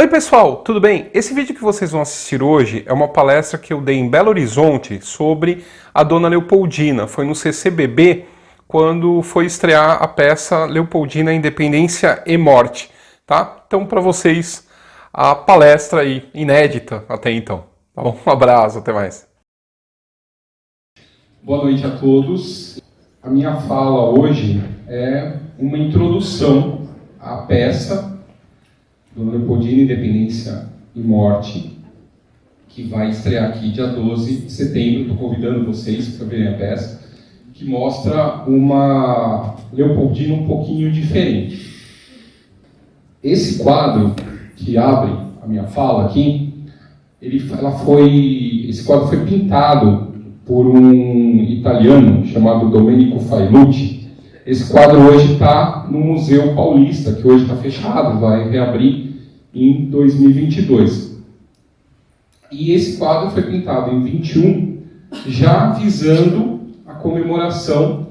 Oi pessoal, tudo bem? Esse vídeo que vocês vão assistir hoje é uma palestra que eu dei em Belo Horizonte sobre a Dona Leopoldina. Foi no CCBB quando foi estrear a peça Leopoldina, Independência e Morte, tá? Então para vocês a palestra aí, inédita até então. Tá bom? Um abraço, até mais. Boa noite a todos. A minha fala hoje é uma introdução à peça Dona Leopoldina, Independência e Morte, que vai estrear aqui dia 12 de setembro. Estou convidando vocês para verem a peça, que mostra uma Leopoldina um pouquinho diferente. Esse quadro que abre a minha fala aqui, esse quadro foi pintado por um italiano chamado Domenico Failucci. Esse quadro hoje está no Museu Paulista, que hoje está fechado, vai reabrir em 2022. E esse quadro foi pintado em 21, já visando a comemoração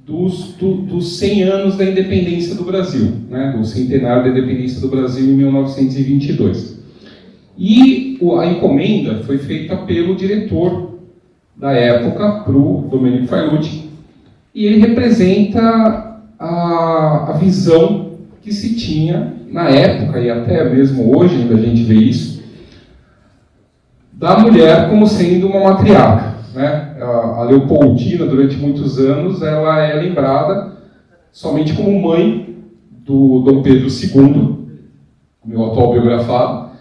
dos 100 anos da independência do Brasil, né, do centenário da independência do Brasil em 1922. E a encomenda foi feita pelo diretor da época, para o Domenico Failucci, e ele representa a visão que se tinha na época, e até mesmo hoje ainda a gente vê isso, da mulher como sendo uma matriarca, né? A Leopoldina, durante muitos anos, ela é lembrada somente como mãe do Dom Pedro II, meu atual biografado,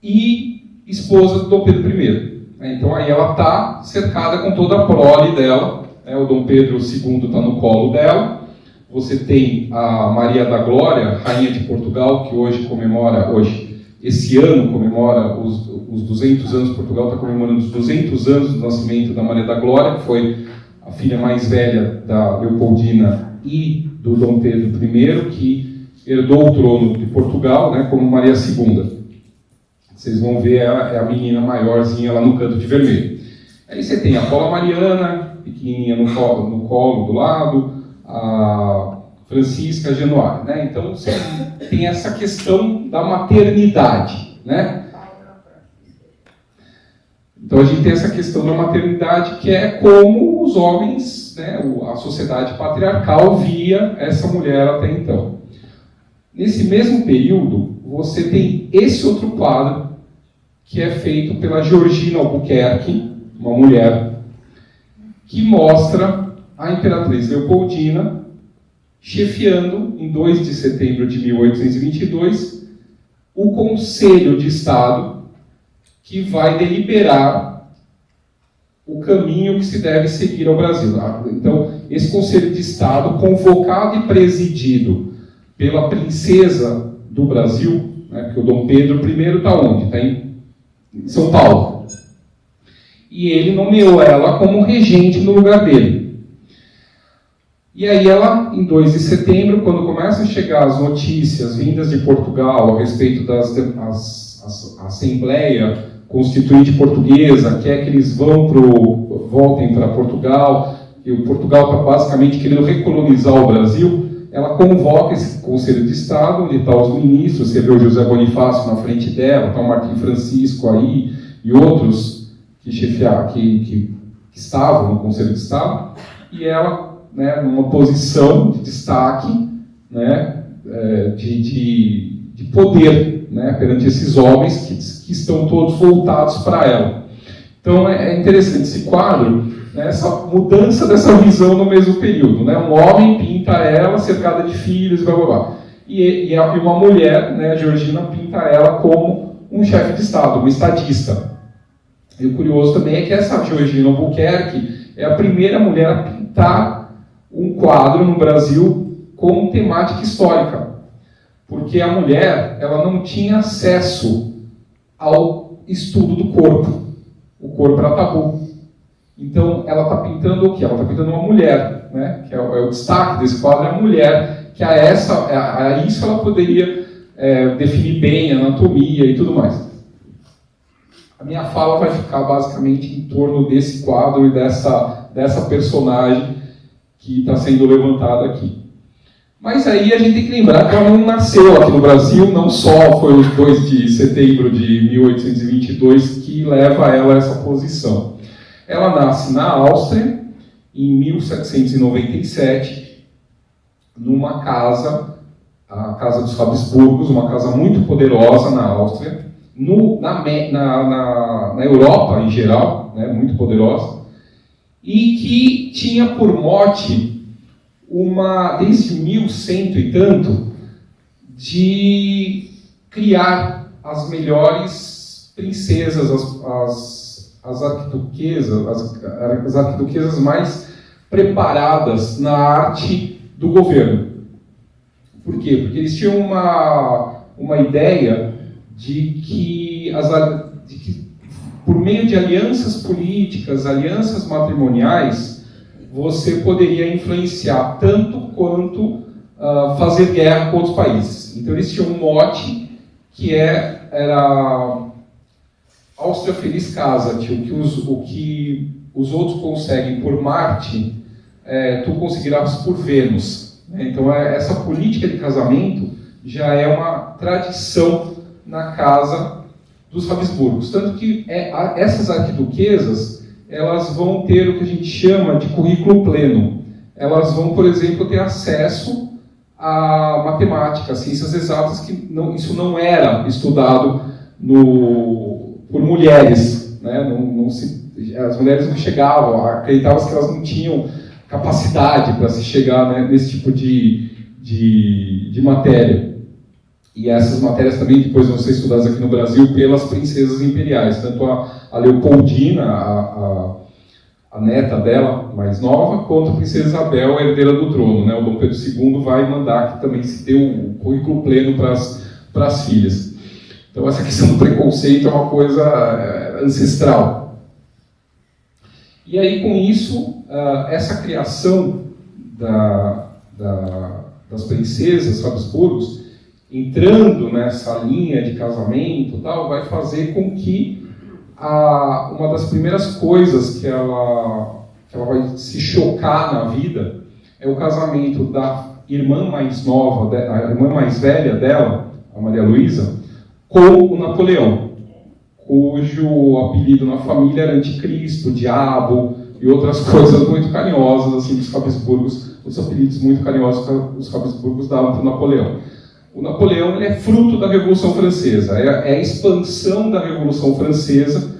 e esposa do Dom Pedro I. Então aí ela está cercada com toda a prole dela, né? O Dom Pedro II está no colo dela. Você tem a Maria da Glória, rainha de Portugal, que esse ano comemora os 200 anos. Portugal está comemorando os 200 anos do nascimento da Maria da Glória, que foi a filha mais velha da Leopoldina e do Dom Pedro I, que herdou o trono de Portugal, né, como Maria II. Vocês vão ver, é a menina maiorzinha lá no canto de vermelho. Aí você tem a Paula Mariana, pequenininha no colo do lado, a Francisca Januária, né? Então você tem essa questão da maternidade, né? Então a gente tem essa questão da maternidade, que é como os homens, né, a sociedade patriarcal via essa mulher até então. Nesse mesmo período, você tem esse outro quadro, que é feito pela Georgina Albuquerque, uma mulher, que mostra a Imperatriz Leopoldina chefiando, em 2 de setembro de 1822, o Conselho de Estado, que vai deliberar o caminho que se deve seguir ao Brasil. Então, esse Conselho de Estado, convocado e presidido pela princesa do Brasil, né, porque o Dom Pedro I está onde? Está em São Paulo. E ele nomeou ela como regente no lugar dele. E aí ela, em 2 de setembro, quando começam a chegar as notícias vindas de Portugal a respeito da Assembleia Constituinte Portuguesa, quer que eles voltem para Portugal, e o Portugal está basicamente querendo recolonizar o Brasil, ela convoca esse Conselho de Estado, onde estão os ministros, você vê o José Bonifácio na frente dela, está o Martim Francisco aí, e outros que estavam no Conselho de Estado, e ela, né, numa posição de destaque, né, de poder, né, perante esses homens que estão todos voltados para ela. Então é interessante esse quadro, né, essa mudança dessa visão no mesmo período. Né, um homem pinta ela cercada de filhos, blá blá blá. E uma mulher, né, a Georgina, pinta ela como um chefe de Estado, um estadista. E o curioso também é que essa Georgina Albuquerque é a primeira mulher a pintar um quadro no Brasil com temática histórica, porque a mulher ela não tinha acesso ao estudo do corpo. O corpo era tabu. Então ela está pintando o quê? Ela está pintando uma mulher, né? Que é o destaque desse quadro, é a mulher, que a isso ela poderia definir bem a anatomia e tudo mais. A minha fala vai ficar basicamente em torno desse quadro e dessa personagem que está sendo levantada aqui. Mas aí a gente tem que lembrar que ela não nasceu aqui no Brasil, não só foi o 2 de setembro de 1822 que leva ela a essa posição. Ela nasce na Áustria, em 1797, numa casa, a Casa dos Habsburgos, uma casa muito poderosa na Áustria, na Europa em geral, né, muito poderosa, e que tinha por mote desde 1100 e tanto, de criar as melhores princesas, as arquiduquesas mais preparadas na arte do governo. Por quê? Porque eles tinham uma ideia de que por meio de alianças políticas, alianças matrimoniais, você poderia influenciar tanto quanto fazer guerra com outros países. Então eles tinham um mote que era Áustria Feliz Casa, o que os outros conseguem por Marte, tu conseguirás por Vênus. Então essa política de casamento já é uma tradição na casa dos Habsburgos. Tanto que essas arquiduquesas, elas vão ter o que a gente chama de currículo pleno. Elas vão, por exemplo, ter acesso à matemática, a ciências exatas, que isso não era estudado por mulheres. Né? As mulheres não chegavam, acreditavam que elas não tinham capacidade para se chegar, né, nesse tipo de matéria. E essas matérias também depois vão ser estudadas aqui no Brasil pelas princesas imperiais, tanto a Leopoldina, a neta dela, mais nova, quanto a princesa Isabel, a herdeira do trono. Né? O Dom Pedro II vai mandar que também se dê o currículo pleno para as filhas. Então essa questão do preconceito é uma coisa ancestral. E aí com isso, essa criação das princesas Habsburgos, entrando nessa linha de casamento, tal, vai fazer com que uma das primeiras coisas que ela vai se chocar na vida é o casamento da irmã mais nova, a irmã mais velha dela, a Maria Luísa, com o Napoleão, cujo apelido na família era Anticristo, Diabo e outras coisas muito carinhosas assim, dos Habsburgos, os apelidos muito carinhosos que os Habsburgos davam para o Napoleão. O Napoleão ele é fruto da Revolução Francesa, é a expansão da Revolução Francesa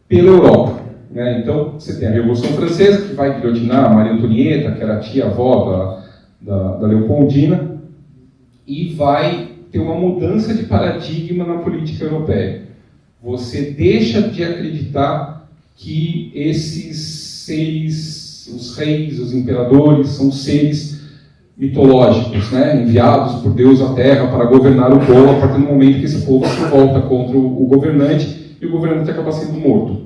pela Europa. Né? Então, você tem a Revolução Francesa, que vai guilhotinar a Maria Antonieta, que era a tia-avó da Leopoldina, e vai ter uma mudança de paradigma na política europeia. Você deixa de acreditar que esses seres, os reis, os imperadores, são seres mitológicos, né, enviados por Deus à Terra para governar o povo, a partir do momento que esse povo se volta contra o governante e o governante acaba sendo morto.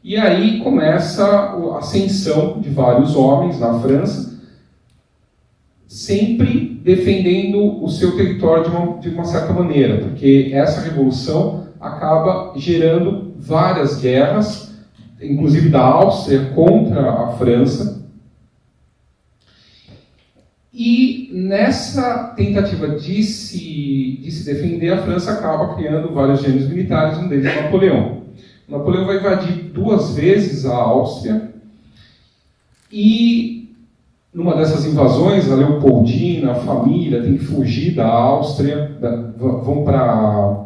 E aí começa a ascensão de vários homens na França, sempre defendendo o seu território de uma certa maneira, porque essa revolução acaba gerando várias guerras, inclusive da Áustria contra a França. E nessa tentativa de se defender, a França acaba criando vários gênios militares, um deles é Napoleão. Napoleão vai invadir 2 vezes a Áustria e numa dessas invasões, a Leopoldina, a família, tem que fugir da Áustria, vão para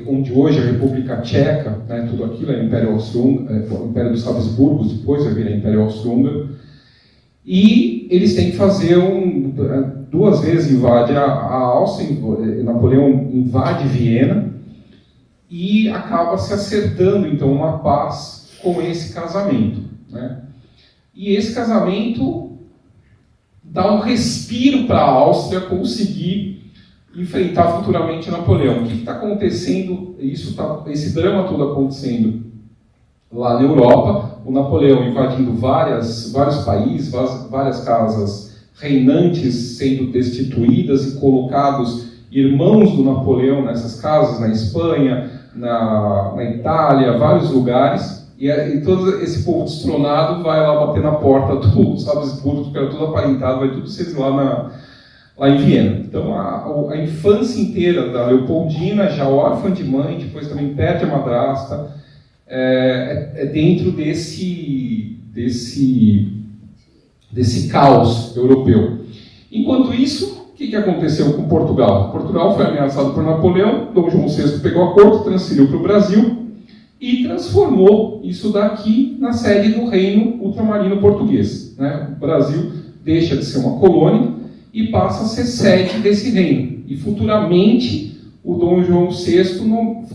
onde hoje é a República Tcheca, né, tudo aquilo é o Império Austro-Húngaro, o Império dos Habsburgos, depois vai virar Império Austro-Húngaro. E eles têm que fazer 2 vezes invade a Áustria, Napoleão invade Viena e acaba se acertando então uma paz com esse casamento, né? E esse casamento dá um respiro para a Áustria conseguir enfrentar futuramente Napoleão. O que está acontecendo? Esse drama todo acontecendo lá na Europa, o Napoleão invadindo vários países, várias casas reinantes sendo destituídas e colocados irmãos do Napoleão nessas casas, na Espanha, na Itália, vários lugares. E todo esse povo destronado vai lá bater na porta dos Habsburgos, que era tudo aparentado, vai tudo se exilar lá em Viena. Então, a infância inteira da Leopoldina, já órfã de mãe, depois também perde a madrasta, dentro desse caos europeu. Enquanto isso, o que aconteceu com Portugal? Portugal foi ameaçado por Napoleão, Dom João VI pegou a corte, transferiu para o Brasil e transformou isso daqui na sede do Reino Ultramarino Português. Né? O Brasil deixa de ser uma colônia e passa a ser sede desse reino. E futuramente o Dom João VI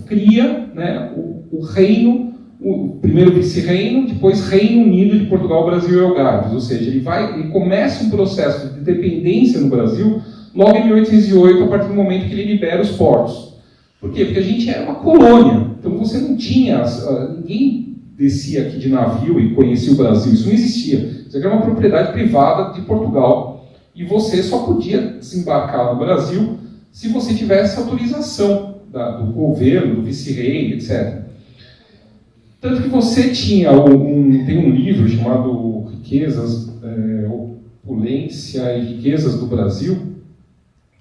cria, né, o reino, o primeiro vice-reino, depois Reino Unido de Portugal, Brasil e Algarves. Ou seja, ele começa um processo de dependência no Brasil logo em 1808, a partir do momento que ele libera os portos. Por quê? Porque a gente era uma colônia, então você não tinha, ninguém descia aqui de navio e conhecia o Brasil, isso não existia. Isso aqui era uma propriedade privada de Portugal, e você só podia desembarcar no Brasil se você tivesse autorização do governo, do vice-rei, etc. Tanto que você tinha tem um livro chamado Riquezas, Opulência e Riquezas do Brasil,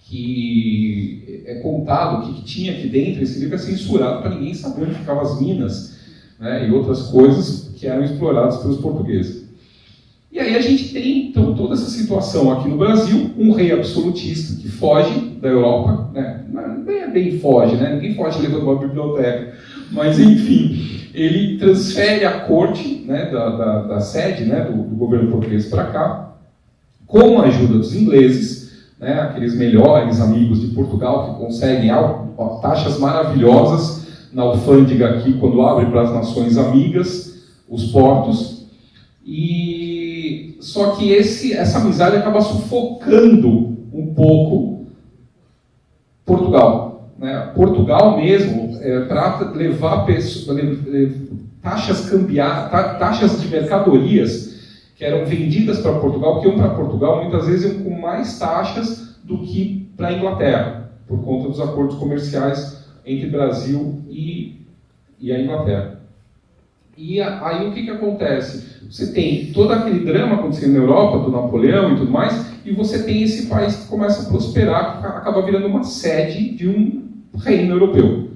que é contado o que tinha aqui dentro. Esse livro é censurado para ninguém saber onde ficavam as minas, né, e outras coisas que eram exploradas pelos portugueses. E aí a gente tem, então, toda essa situação aqui no Brasil, um rei absolutista que foge da Europa, né, não é bem foge, né, ninguém foge levando uma biblioteca, mas enfim, ele transfere a corte, né, da sede, né, do governo português para cá, com a ajuda dos ingleses, né, aqueles melhores amigos de Portugal que conseguem taxas maravilhosas na alfândega aqui, quando abre para as nações amigas os portos. Só que essa amizade acaba sufocando um pouco Portugal. Né? Portugal mesmo, para levar taxas de mercadorias que eram vendidas para Portugal, que iam para Portugal, muitas vezes iam com mais taxas do que para a Inglaterra, por conta dos acordos comerciais entre Brasil e a Inglaterra. E aí o que acontece? Você tem todo aquele drama acontecendo na Europa, do Napoleão e tudo mais, e você tem esse país que começa a prosperar, que acaba virando uma sede de um reino europeu,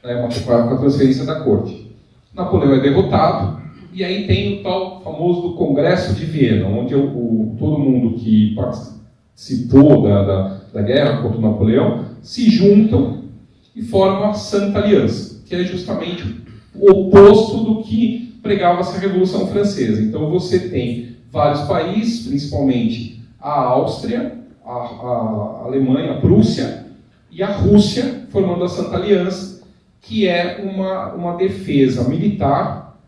né, com a transferência da corte. Napoleão é derrotado, e aí tem o tal famoso do Congresso de Viena, onde todo mundo que participou da guerra contra o Napoleão se juntam e formam a Santa Aliança, que é justamente o oposto do que pregava-se a Revolução Francesa. Então você tem vários países, principalmente a Áustria, a Alemanha, a Prússia e a Rússia, formando a Santa Aliança, que é uma defesa militar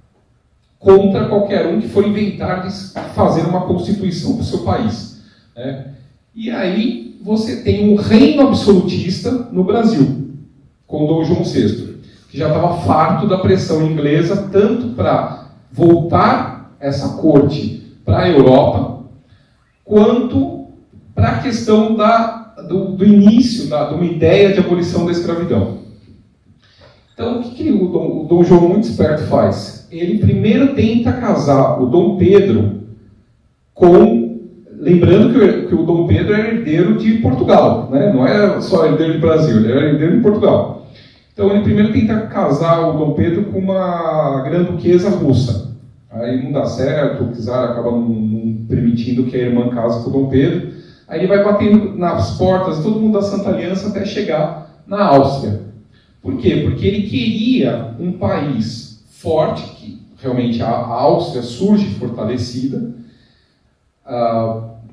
contra qualquer um que for inventar de fazer uma constituição para o seu país. Né? E aí você tem um reino absolutista no Brasil, com Dom João VI, que já estava farto da pressão inglesa, tanto para voltar essa corte para a Europa, quanto para a questão do início de uma ideia de abolição da escravidão. Então, o que o Dom João, muito esperto, faz? Ele primeiro tenta casar o Dom Pedro com... Lembrando que o Dom Pedro era herdeiro de Portugal, né? Não era só herdeiro do Brasil, ele era herdeiro de Portugal. Então ele primeiro tenta casar o Dom Pedro com uma grã-duquesa russa. Aí não dá certo, o czar acaba não permitindo que a irmã case com o Dom Pedro. Aí ele vai batendo nas portas de todo mundo da Santa Aliança até chegar na Áustria. Por quê? Porque ele queria um país forte, que realmente a Áustria surge fortalecida,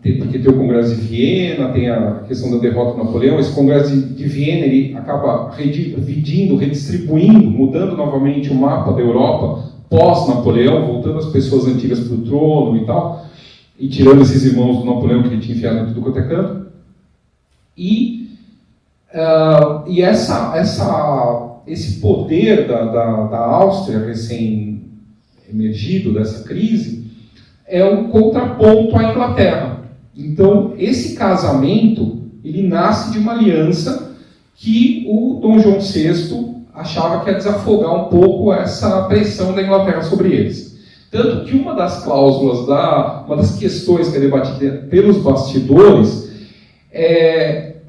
porque tem o Congresso de Viena, tem a questão da derrota do Napoleão. Esse Congresso de Viena ele acaba dividindo, redistribuindo, mudando novamente o mapa da Europa pós-Napoleão, voltando as pessoas antigas para o trono e tal, e tirando esses irmãos do Napoleão que ele tinha enfiado em tudo quanto é canto. E esse poder da Áustria, recém-emergido dessa crise, é um contraponto à Inglaterra. Então, esse casamento, ele nasce de uma aliança que o Dom João VI achava que ia desafogar um pouco essa pressão da Inglaterra sobre eles. Tanto que uma das cláusulas, uma das questões que é debatida pelos bastidores,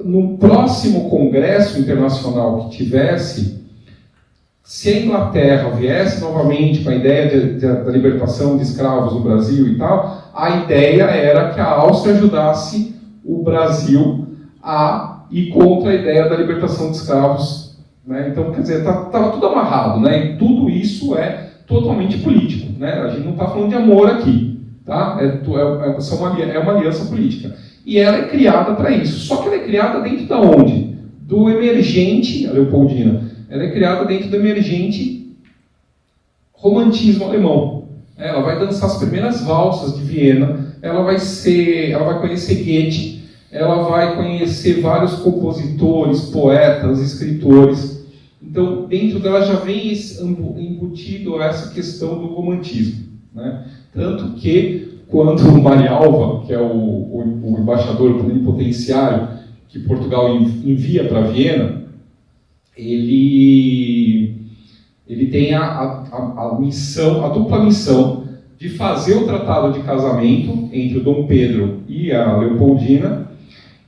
no próximo congresso internacional que tivesse, se a Inglaterra viesse novamente com a ideia da libertação de escravos no Brasil e tal, a ideia era que a Áustria ajudasse o Brasil a ir contra a ideia da libertação de escravos. Né? Então, quer dizer, estava tudo amarrado, né? E tudo isso é totalmente político. Né? A gente não está falando de amor aqui. Tá? É uma aliança política. E ela é criada para isso. Só que ela é criada dentro da onde? Do emergente, a Leopoldina, ela é criada dentro do emergente romantismo alemão. Ela vai dançar as primeiras valsas de Viena, ela vai conhecer Goethe, ela vai conhecer vários compositores, poetas, escritores. Então, dentro dela já vem embutido essa questão do romantismo. Né? Tanto que, quando o Marialva, que é o embaixador plenipotenciário que Portugal envia para Viena, ele tem a missão, a dupla missão de fazer o tratado de casamento entre o Dom Pedro e a Leopoldina,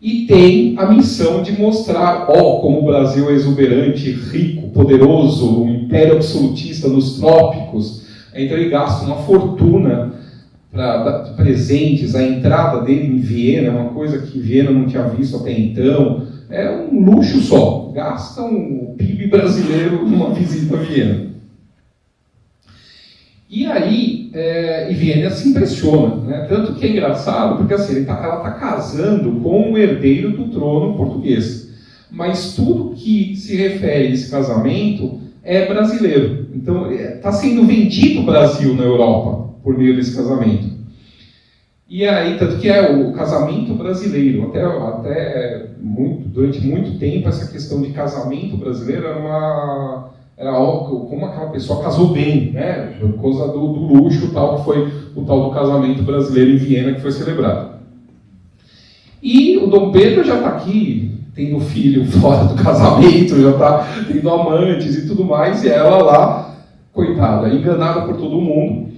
e tem a missão de mostrar, como o Brasil é exuberante, rico, poderoso, um império absolutista nos trópicos. Então ele gasta uma fortuna para dar presentes, a entrada dele em Viena, uma coisa que Viena não tinha visto até então, é um luxo só, gasta o PIB brasileiro numa visita a Viena. E aí, Viena se impressiona, né? Tanto que é engraçado, porque assim, ela está casando com o herdeiro do trono português, mas tudo que se refere a esse casamento é brasileiro. Então, está sendo vendido o Brasil na Europa por meio desse casamento. E aí, tanto que é o casamento brasileiro, durante muito tempo, essa questão de casamento brasileiro era algo como aquela pessoa casou bem, né? Por causa do luxo tal, que foi o tal do casamento brasileiro em Viena que foi celebrado. E o Dom Pedro já está aqui, tendo filho fora do casamento, já está tendo amantes e tudo mais, e ela lá, coitada, enganada por todo mundo.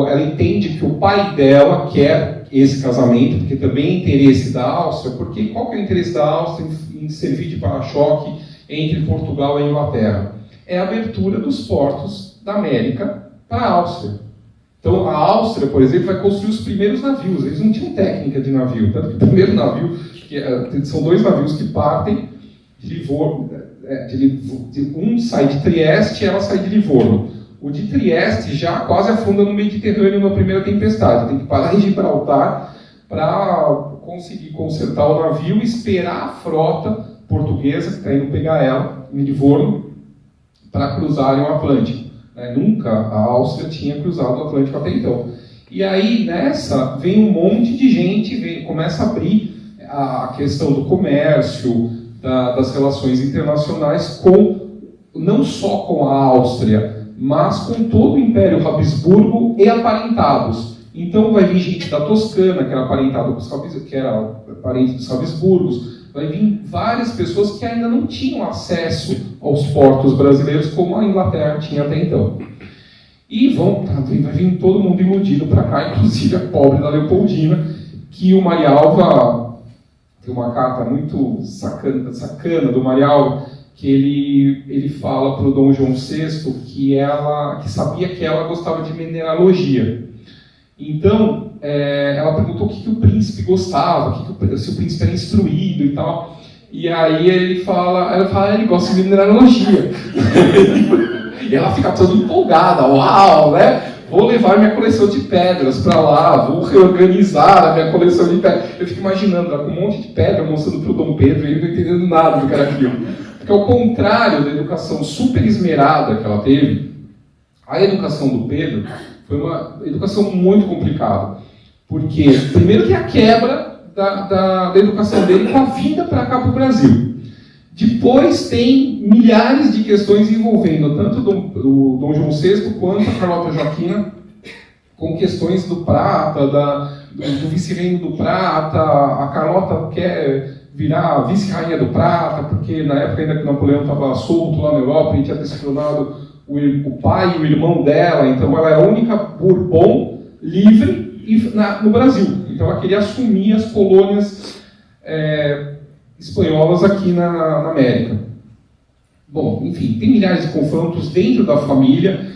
Ela entende que o pai dela quer esse casamento, porque também é interesse da Áustria, porque qual que é o interesse da Áustria em servir de para-choque entre Portugal e a Inglaterra? É a abertura dos portos da América para a Áustria. Então, a Áustria, por exemplo, vai construir os primeiros navios. Eles não tinham técnica de navio. Tanto que o primeiro navio, são 2 navios que partem de Livorno. Um sai de Trieste e ela sai de Livorno. O de Trieste já quase afunda no Mediterrâneo na primeira tempestade. Tem que parar em Gibraltar para conseguir consertar o navio e esperar a frota portuguesa, que está indo pegar ela, em Livorno, para cruzarem o Atlântico. Nunca a Áustria tinha cruzado o Atlântico até então. E aí, nessa, vem um monte de gente, começa a abrir a questão do comércio, das relações internacionais, não só com a Áustria, mas com todo o Império Habsburgo e aparentados. Então vai vir gente da Toscana, que era aparentado com que era parente dos Habsburgos, vai vir várias pessoas que ainda não tinham acesso aos portos brasileiros como a Inglaterra tinha até então. E vai vir todo mundo iludido para cá, inclusive a pobre da Leopoldina, que o Marialva, tem uma carta muito sacana do Marialva, que ele fala para o Dom João VI que sabia que ela gostava de mineralogia. Então, ela perguntou o que o príncipe gostava, se o príncipe era instruído e tal. E aí ela fala, ele gosta de mineralogia. E ela fica toda empolgada, uau, né? Vou levar minha coleção de pedras para lá, vou reorganizar a minha coleção de pedras. Eu fico imaginando, ela com um monte de pedra mostrando para o Dom Pedro e ele não entendendo nada do que era aquilo. Porque ao contrário da educação super esmerada que ela teve, a educação do Pedro foi uma educação muito complicada. Porque, primeiro, tem a quebra da educação dele com a vinda para cá para o Brasil. Depois tem milhares de questões envolvendo tanto o Dom João VI quanto a Carlota Joaquina, com questões do prata, do vice-reino do prata. A Carlota quer virar vice-rainha do Prata, porque na época ainda que Napoleão estava solto lá na Europa, ele tinha destronado o pai e o irmão dela, então ela é a única Bourbon livre no Brasil. Então ela queria assumir as colônias espanholas aqui na América. Bom, enfim, tem milhares de confrontos dentro da família,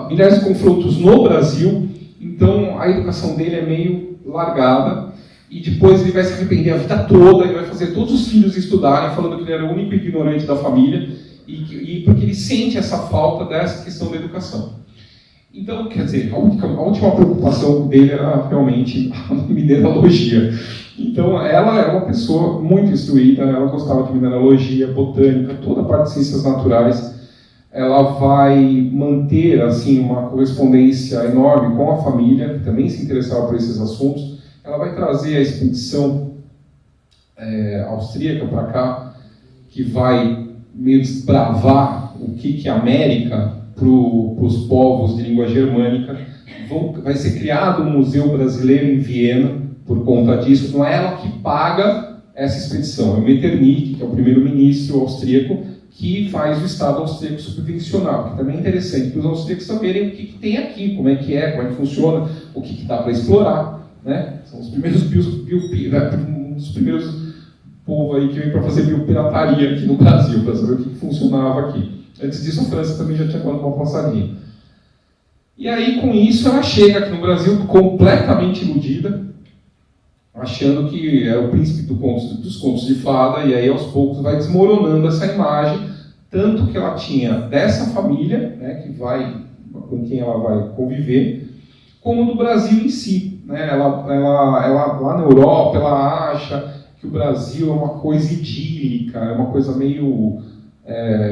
milhares de confrontos no Brasil, então a educação dele é meio largada, e depois ele vai se arrepender a vida toda, ele vai fazer todos os filhos estudarem, falando que ele era o único ignorante da família, e porque ele sente essa falta dessa questão da educação. Então, quer dizer, a última preocupação dele era realmente a mineralogia. Então, ela é uma pessoa muito instruída, ela gostava de mineralogia, botânica, toda a parte de ciências naturais. Ela vai manter, assim, uma correspondência enorme com a família, que também se interessava por esses assuntos. Ela vai trazer a expedição austríaca para cá, que vai meio desbravar o que é América para os povos de língua germânica. Vai ser criado um museu brasileiro em Viena por conta disso. Não é ela que paga essa expedição, é o Metternich, que é o primeiro-ministro austríaco, que faz o Estado austríaco subvencionar, que também é interessante para os austríacos saberem o que tem aqui, como é que funciona, o que dá para explorar. Né? São os primeiros um dos primeiros povos aí que vem para fazer biopirataria aqui no Brasil, para saber o que funcionava aqui. Antes disso, a França também já tinha dado uma passadinha. E aí, com isso, ela chega aqui no Brasil completamente iludida, achando que é o príncipe dos contos de fada, e aí, aos poucos, vai desmoronando essa imagem, tanto que ela tinha dessa família, né, com quem ela vai conviver, como do Brasil em si. Né? Ela, lá na Europa, ela acha que o Brasil é uma coisa idílica, é uma coisa meio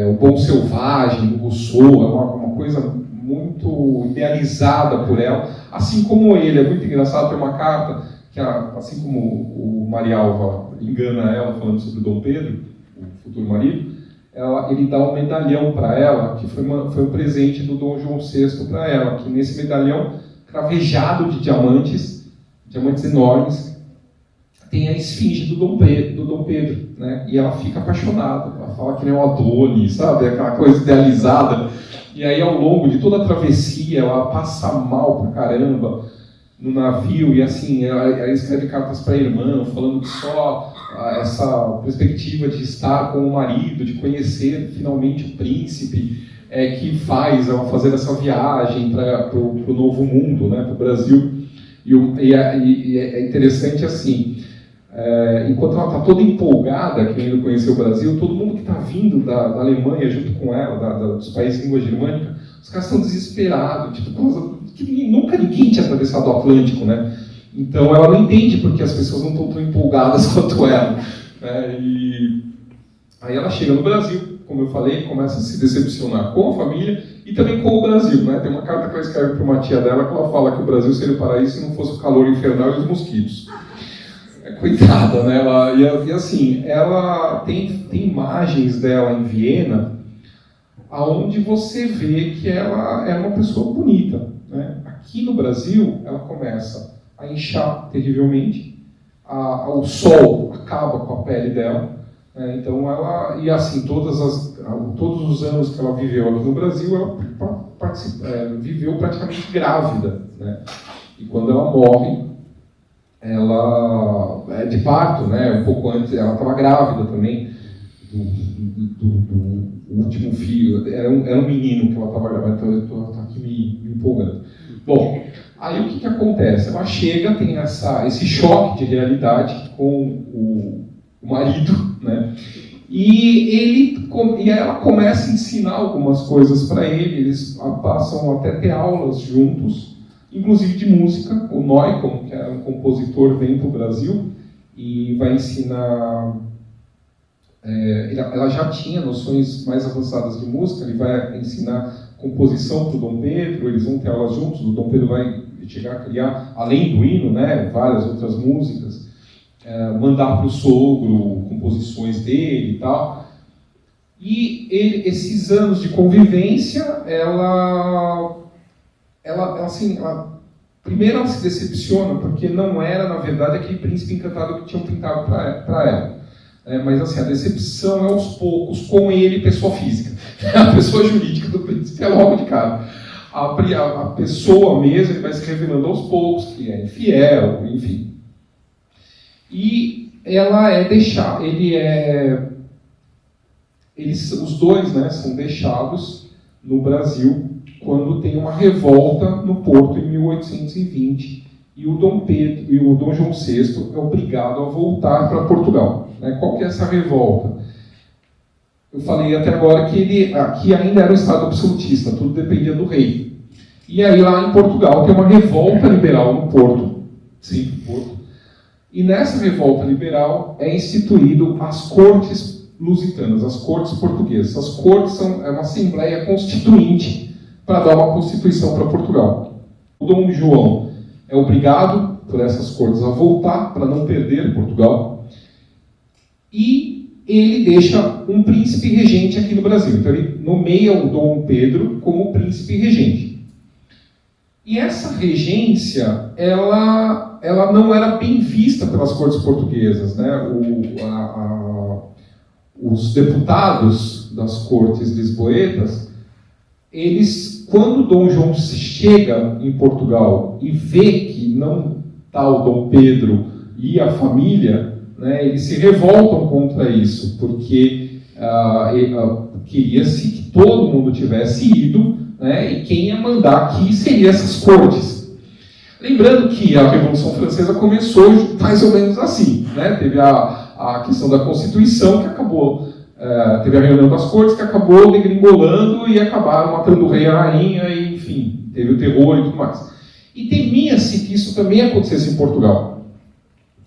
o Bom Selvagem, do Rousseau, é uma coisa muito idealizada por ela, assim como ele. É muito engraçado, tem uma carta que, assim como o Marialva engana ela falando sobre o Dom Pedro, o futuro marido, ele dá um medalhão para ela, que foi um presente do Dom João VI para ela, que nesse medalhão, cravejado de diamantes enormes, tem a esfinge do Dom Pedro, né? E ela fica apaixonada, ela fala que nem um Adonis, sabe? Aquela coisa idealizada. E aí, ao longo de toda a travessia, ela passa mal pra caramba no navio, e assim, ela escreve cartas para a irmã, falando que só essa perspectiva de estar com o marido, de conhecer finalmente o príncipe, que faz ela fazer essa viagem para o novo mundo, né, para o Brasil. E é interessante assim, enquanto ela está toda empolgada, querendo conhecer o Brasil, todo mundo que está vindo da Alemanha junto com ela, dos países de língua germânica, os caras estão desesperados, tipo, nunca ninguém tinha atravessado o Atlântico, né? Então ela não entende porque as pessoas não estão tão empolgadas quanto ela. E aí ela chega no Brasil, como eu falei, começa a se decepcionar com a família e também com o Brasil, né? Tem uma carta que ela escreve para uma tia dela que ela fala que o Brasil seria o paraíso se não fosse o calor infernal e os mosquitos. Coitada, né? E assim, ela tem imagens dela em Viena, aonde você vê que ela é uma pessoa bonita, né? Aqui no Brasil, ela começa a inchar terrivelmente, o sol acaba com a pele dela, né? Então e assim, todos os anos que ela viveu aqui no Brasil, ela viveu praticamente grávida, né? E quando ela morre, ela é de parto, né? Um pouco antes, ela estava grávida também do último filho. Era um menino que ela estava grávida, então eu estou aqui me empolgando. Bom, aí o que acontece? Ela chega, tem esse choque de realidade com o marido, né? E ela começa a ensinar algumas coisas para ele. Eles passam até ter aulas juntos, inclusive de música. O Neukomm, que é um compositor, vem para o Brasil e vai ensinar. Ela já tinha noções mais avançadas de música, ele vai ensinar composição para o Dom Pedro, eles vão ter aulas juntos, o Dom Pedro vai chegar a criar, além do hino, né, várias outras músicas, mandar para o sogro composições dele e tal. E esses anos de convivência, primeiro ela se decepciona, porque não era, na verdade, aquele príncipe encantado que tinham pintado para ela. Mas assim, a decepção é aos poucos com ele, pessoa física. A pessoa jurídica do príncipe é logo de cara. A pessoa mesmo, ele vai se revelando aos poucos, que é infiel, enfim. E ela é deixada, os dois, né, são deixados no Brasil quando tem uma revolta no Porto em 1820 e o Dom Pedro e o Dom João VI é obrigado a voltar para Portugal. Qual que é essa revolta? Eu falei até agora que aqui ainda era um Estado absolutista, tudo dependia do rei. E aí lá em Portugal tem uma revolta liberal no Porto, sim, Porto. E nessa revolta liberal é instituído as cortes lusitanas, as cortes portuguesas. As cortes é uma assembleia constituinte para dar uma constituição para Portugal. O Dom João é obrigado por essas cortes a voltar para não perder Portugal. E ele deixa um príncipe regente aqui no Brasil. Então ele nomeia o Dom Pedro como príncipe regente. E essa regência, ela não era bem vista pelas cortes portuguesas, né? Os deputados das cortes lisboetas, eles, quando Dom João chega em Portugal e vê que não está o Dom Pedro e a família, né, eles se revoltam contra isso, porque queria-se que todo mundo tivesse ido, né, e quem ia mandar aqui seria essas cortes. Lembrando que a Revolução Francesa começou mais ou menos assim, né? Teve a questão da Constituição, que acabou, teve a reunião das cortes, que acabou degringolando e acabaram matando o rei e a rainha, e, enfim, teve o terror e tudo mais. E temia-se que isso também acontecesse em Portugal.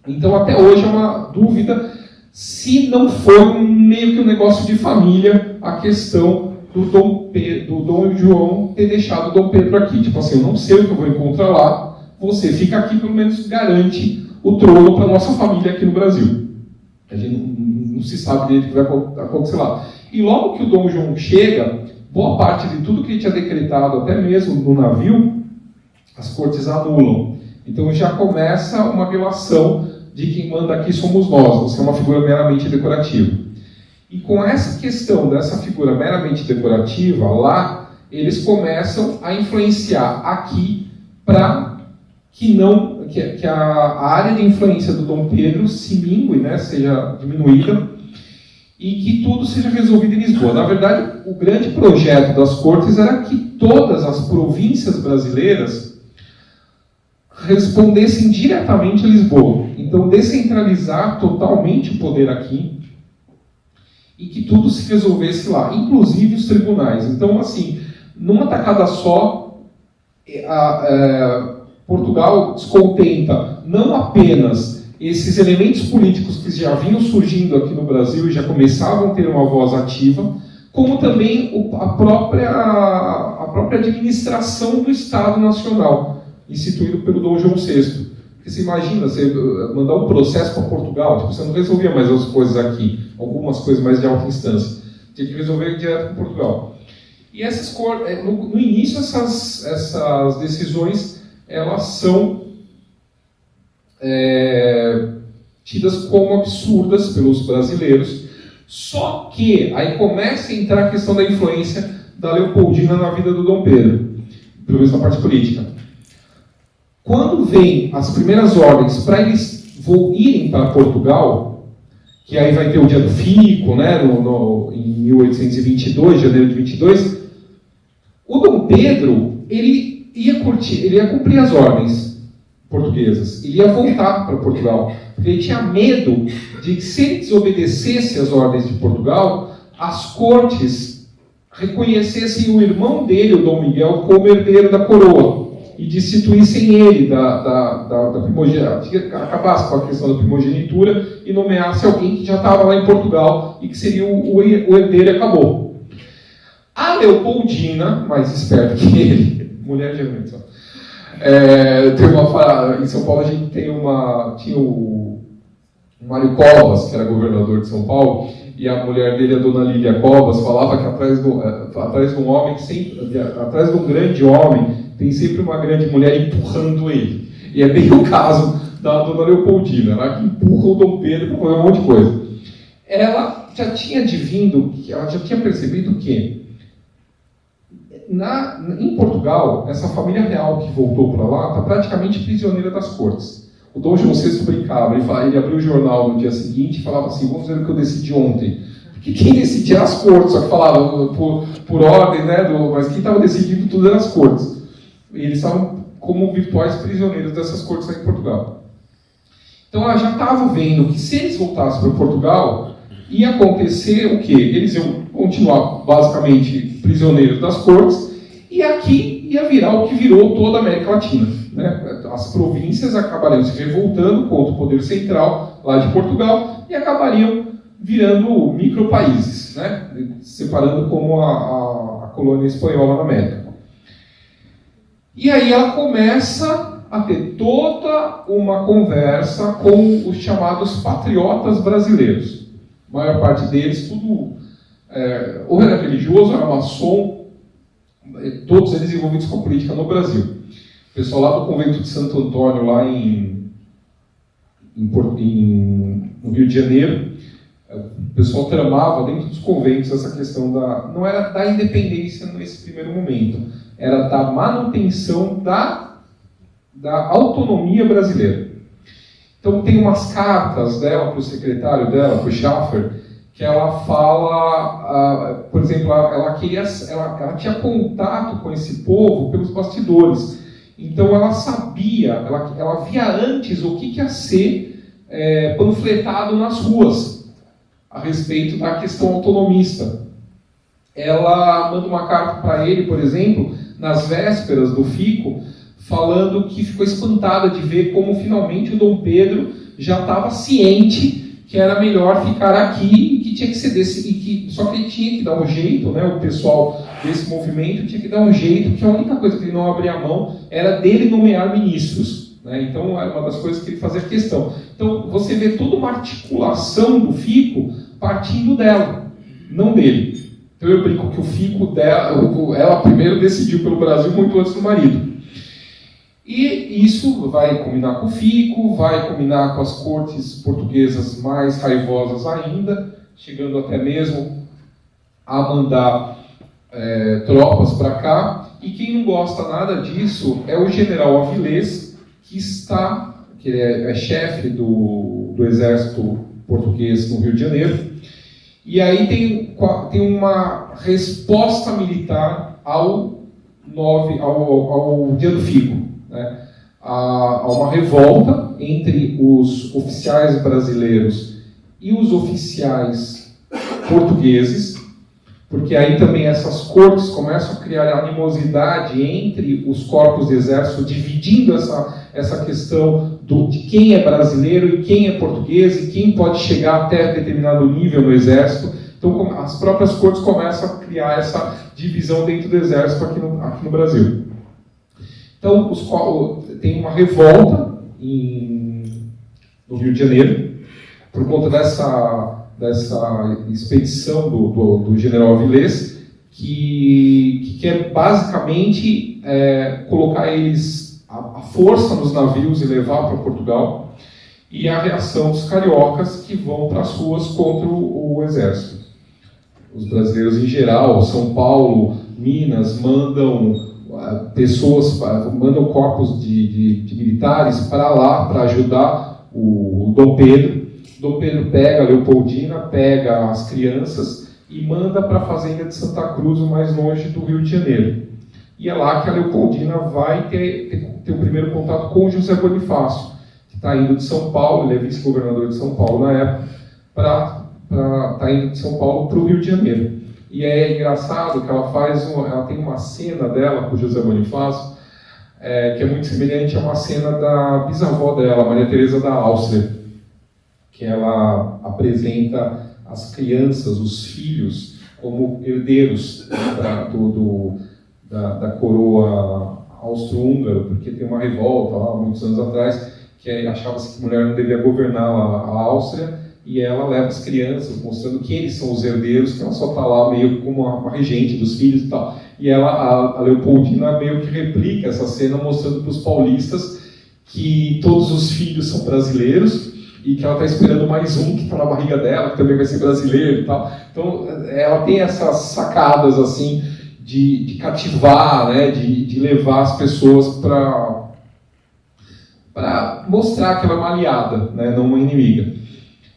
Então, até hoje é uma dúvida se não foi meio que um negócio de família a questão do Dom João ter deixado o Dom Pedro aqui. Tipo assim, eu não sei o que eu vou encontrar lá, você fica aqui, pelo menos garante o trono para a nossa família aqui no Brasil. A gente não se sabe direito o que vai acontecer lá. E logo que o Dom João chega, boa parte de tudo que ele tinha decretado, até mesmo no navio, as cortes anulam. Então já começa uma relação de quem manda aqui somos nós, você é uma figura meramente decorativa. E com essa questão dessa figura meramente decorativa, lá, eles começam a influenciar aqui para que a área de influência do Dom Pedro se mingue, né, seja diminuída, e que tudo seja resolvido em Lisboa. Na verdade, o grande projeto das cortes era que todas as províncias brasileiras respondessem diretamente a Lisboa. Então, descentralizar totalmente o poder aqui e que tudo se resolvesse lá, inclusive os tribunais. Então, assim, numa tacada só, Portugal descontenta não apenas esses elementos políticos que já vinham surgindo aqui no Brasil e já começavam a ter uma voz ativa, como também a própria administração do Estado Nacional, instituído pelo Dom João VI. Porque você imagina, você mandar um processo para Portugal, tipo, você não resolvia mais as coisas aqui, algumas coisas mais de alta instância, tinha que resolver direto com Portugal. E no início essas decisões elas são tidas como absurdas pelos brasileiros, só que aí começa a entrar a questão da influência da Leopoldina na vida do Dom Pedro, pelo menos na parte política. Quando vem as primeiras ordens para eles irem para Portugal, que aí vai ter o dia do fico, né, em 1822, janeiro de 22, o Dom Pedro ele ia cumprir as ordens portuguesas, ele ia voltar para Portugal, porque ele tinha medo de que, se ele desobedecesse as ordens de Portugal, as cortes reconhecessem o irmão dele, o Dom Miguel, como herdeiro da coroa e destituíssem ele da primogenitura, acabasse com a questão da primogenitura e nomeasse alguém que já estava lá em Portugal e que seria o herdeiro, e acabou. A Leopoldina, mais esperta que ele, mulher geralmente só, em São Paulo a gente tinha o Mário Covas, que era governador de São Paulo, e a mulher dele, a dona Lília Covas, falava que atrás de um homem, atrás de um grande homem, tem sempre uma grande mulher empurrando ele. E é bem o caso da dona Leopoldina, ela que empurra o Dom Pedro para fazer um monte de coisa. ela já tinha ela já tinha percebido que em Portugal, essa família real que voltou para lá está praticamente prisioneira das cortes. O Dom João VI brincava, ele abriu o jornal no dia seguinte e falava assim, vamos ver o que eu decidi ontem. Porque quem decidia era as cortes, só que falava por ordem, né, mas quem estava decidindo tudo eram as cortes. E eles estavam como virtuais prisioneiros dessas cortes lá em Portugal. Então ela já estava vendo que se eles voltassem para Portugal, ia acontecer o quê? Eles iam continuar basicamente prisioneiros das cortes, e aqui ia virar o que virou toda a América Latina, né? As províncias acabariam se revoltando contra o poder central lá de Portugal e acabariam virando micropaíses, né? Separando como a colônia espanhola na América. E aí ela começa a ter toda uma conversa com os chamados patriotas brasileiros. A maior parte deles, tudo ou era religioso, ou era maçom, todos eles envolvidos com a política no Brasil. O pessoal lá do convento de Santo Antônio, lá no Rio de Janeiro, o pessoal tramava dentro dos conventos essa questão não era da independência nesse primeiro momento, era da manutenção da autonomia brasileira. Então tem umas cartas dela para o secretário dela, para o Schaffer, que ela fala, por exemplo, ela tinha contato com esse povo pelos bastidores. Então ela sabia, ela via antes o que ia ser panfletado nas ruas a respeito da questão autonomista. Ela manda uma carta para ele, por exemplo, nas vésperas do fico, falando que ficou espantada de ver como finalmente o Dom Pedro já estava ciente que era melhor ficar aqui e que tinha que ser só que ele tinha que dar um jeito, né? O pessoal desse movimento tinha que dar um jeito, que a única coisa que ele não abria a mão era dele nomear ministros, né? Então era uma das coisas que ele fazia questão. Então você vê toda uma articulação do fico partindo dela, não dele. Então eu brinco que o fico dela, ela primeiro decidiu pelo Brasil muito antes do marido. E isso vai combinar com o fico, vai combinar com as cortes portuguesas mais raivosas ainda, chegando até mesmo a mandar tropas para cá. E quem não gosta nada disso é o general Avilés, que é chefe do exército português no Rio de Janeiro. E aí tem uma resposta militar ao dia do fico. Há uma revolta entre os oficiais brasileiros e os oficiais portugueses, porque aí também essas cortes começam a criar animosidade entre os corpos de exército, dividindo essa questão de quem é brasileiro e quem é português e quem pode chegar até determinado nível no exército. Então as próprias cortes começam a criar essa divisão dentro do exército aqui no Brasil. Então, tem uma revolta no Rio de Janeiro, por conta dessa expedição do general Avilés, que quer basicamente colocar eles à força nos navios e levar para Portugal, e a reação dos cariocas que vão para as ruas contra o exército. Os brasileiros em geral, São Paulo, Minas, mandam corpos de militares para lá para ajudar o Dom Pedro. Dom Pedro pega a Leopoldina, pega as crianças e manda para a fazenda de Santa Cruz, o mais longe do Rio de Janeiro. E é lá que a Leopoldina vai ter o primeiro contato com o José Bonifácio, que está indo de São Paulo, ele é vice-governador de São Paulo na época, está indo de São Paulo para o Rio de Janeiro. E é engraçado que ela tem uma cena dela com o José Bonifácio, que é muito semelhante a uma cena da bisavó dela, Maria Teresa da Áustria, que ela apresenta as crianças, os filhos, como herdeiros da coroa austro-húngara, porque tem uma revolta lá, muitos anos atrás, que achava-se que a mulher não devia governar a Áustria, e ela leva as crianças, mostrando que eles são os herdeiros, que ela só está lá meio como uma regente dos filhos e tal. E a Leopoldina meio que replica essa cena, mostrando para os paulistas que todos os filhos são brasileiros, e que ela está esperando mais um que está na barriga dela, que também vai ser brasileiro e tal. Então, ela tem essas sacadas, assim, de cativar, né, de levar as pessoas para mostrar que ela é uma aliada, né, não uma inimiga.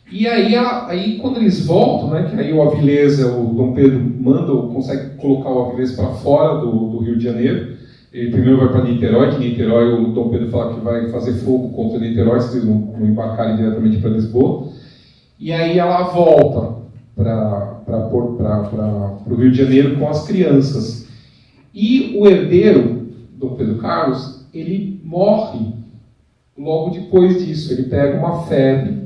E aí quando eles voltam, né, que aí o Avilés, o Dom Pedro consegue colocar o Avilés para fora do Rio de Janeiro. Ele primeiro vai para Niterói, de Niterói o Dom Pedro fala que vai fazer fogo contra Niterói, se eles não embarcarem diretamente para Lisboa. E aí ela volta para o Rio de Janeiro com as crianças. E o herdeiro, Dom Pedro Carlos, ele morre logo depois disso. Ele pega uma febre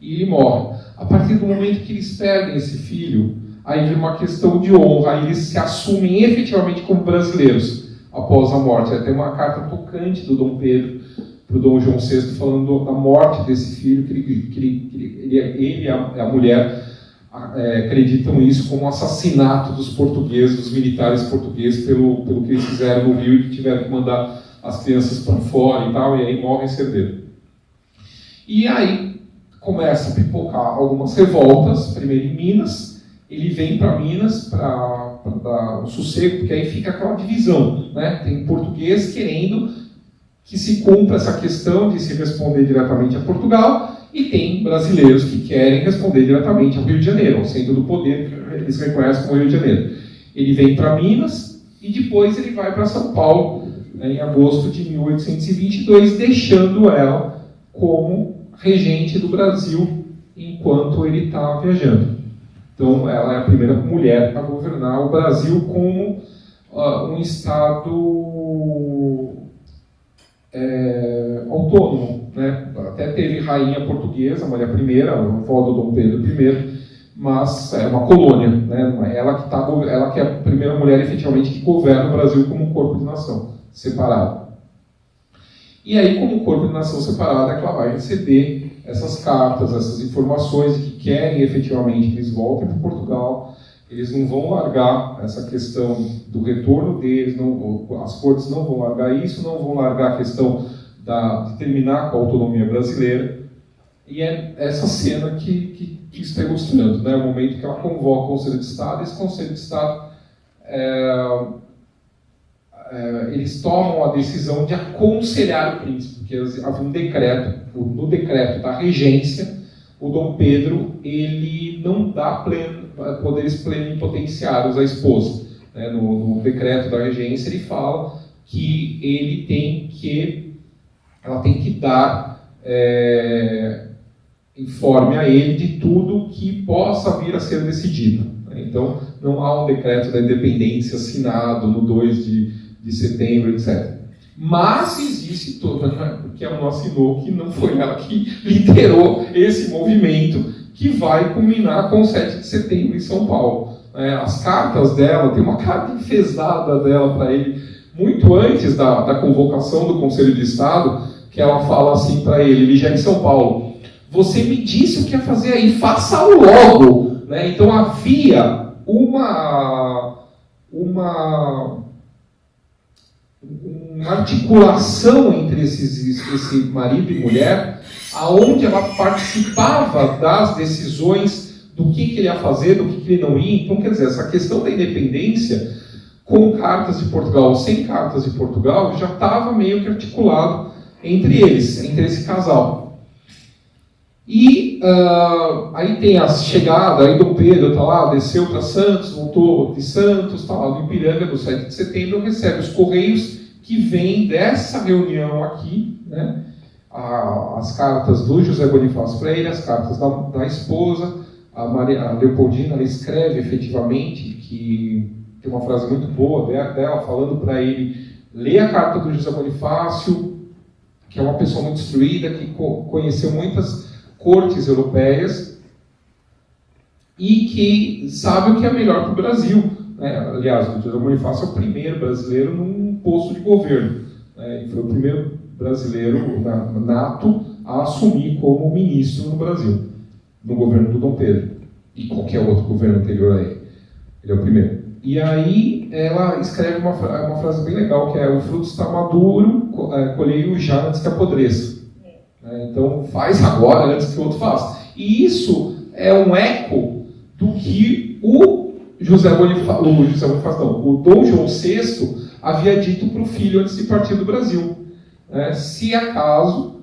e ele morre. A partir do momento que eles perdem esse filho, aí vem uma questão de honra, aí eles se assumem efetivamente como brasileiros após a morte. Tem uma carta tocante do Dom Pedro para o Dom João VI falando da morte desse filho, que ele e a mulher acreditam isso como um assassinato dos portugueses, dos militares portugueses, pelo que eles fizeram no Rio e que tiveram que mandar as crianças para fora e tal, e aí morre esse herdeiro. E aí começa a pipocar algumas revoltas, primeiro em Minas. Ele vem para Minas para dar um sossego, porque aí fica aquela divisão, né? Tem português querendo que se cumpra essa questão de se responder diretamente a Portugal, e tem brasileiros que querem responder diretamente ao Rio de Janeiro, ao centro do poder, que eles reconhecem como Rio de Janeiro. Ele vem para Minas e depois ele vai para São Paulo, né, em agosto de 1822, deixando ela como regente do Brasil enquanto ele está viajando. Então, ela é a primeira mulher a governar o Brasil como um Estado autônomo, né? Até teve rainha portuguesa, Maria I, a avó do Dom Pedro I, mas é uma colônia, né? Ela que é a primeira mulher efetivamente que governa o Brasil como um corpo de nação separado. E aí, como um corpo de nação separado, é que ela vai receber essas cartas, essas informações de que querem efetivamente que eles voltem para Portugal. Eles não vão largar essa questão do retorno deles, as cortes não vão largar isso, não vão largar a questão de terminar com a autonomia brasileira. E é essa cena que está ilustrando, né? O momento que ela convoca o Conselho de Estado, e esse Conselho de Estado eles tomam a decisão de aconselhar o príncipe, porque havia um decreto, no decreto da regência, o Dom Pedro ele não dá poderes plenipotenciários à esposa. Né? No decreto da regência ele fala que ela tem que dar informe a ele de tudo que possa vir a ser decidido. Né? Então, não há um decreto da independência assinado no 2 de setembro, etc. Mas existe toda, né? Porque ela não assinou, que não foi ela que liderou esse movimento que vai culminar com o 7 de setembro em São Paulo. As cartas dela, tem uma carta enfesada dela para ele, muito antes da convocação do Conselho de Estado, que ela fala assim para ele já em São Paulo: você me disse o que ia fazer aí, faça-o logo. Né? Então havia uma articulação entre esse marido e mulher, aonde ela participava das decisões do que ele ia fazer, do que ele não ia. Então, quer dizer, essa questão da independência, com cartas de Portugal ou sem cartas de Portugal, já estava meio que articulado entre eles, entre esse casal. E aí tem a chegada, aí Dom Pedro está lá, desceu para Santos, voltou de Santos, está lá no Ipiranga, do 7 de setembro, recebe os correios que vêm dessa reunião aqui, né? As cartas do José Bonifácio Freire, as cartas da esposa, a Leopoldina, ela escreve efetivamente, que tem uma frase muito boa dela falando para ele ler a carta do José Bonifácio, que é uma pessoa muito instruída, que conheceu muitas cortes europeias e que sabe o que é melhor para o Brasil. Né? Aliás, o José Bonifácio é o primeiro brasileiro num posto de governo. Né? Ele foi o primeiro brasileiro nato a assumir como ministro no Brasil, no governo do Dom Pedro, e qualquer outro governo anterior a ele. Ele é o primeiro. E aí ela escreve uma frase bem legal, que é: o fruto está maduro, colhei-o já antes que apodreça. né? Então faz agora antes que o outro faça. E isso é um eco do que o Dom João VI havia dito para o filho antes de partir do Brasil. Se acaso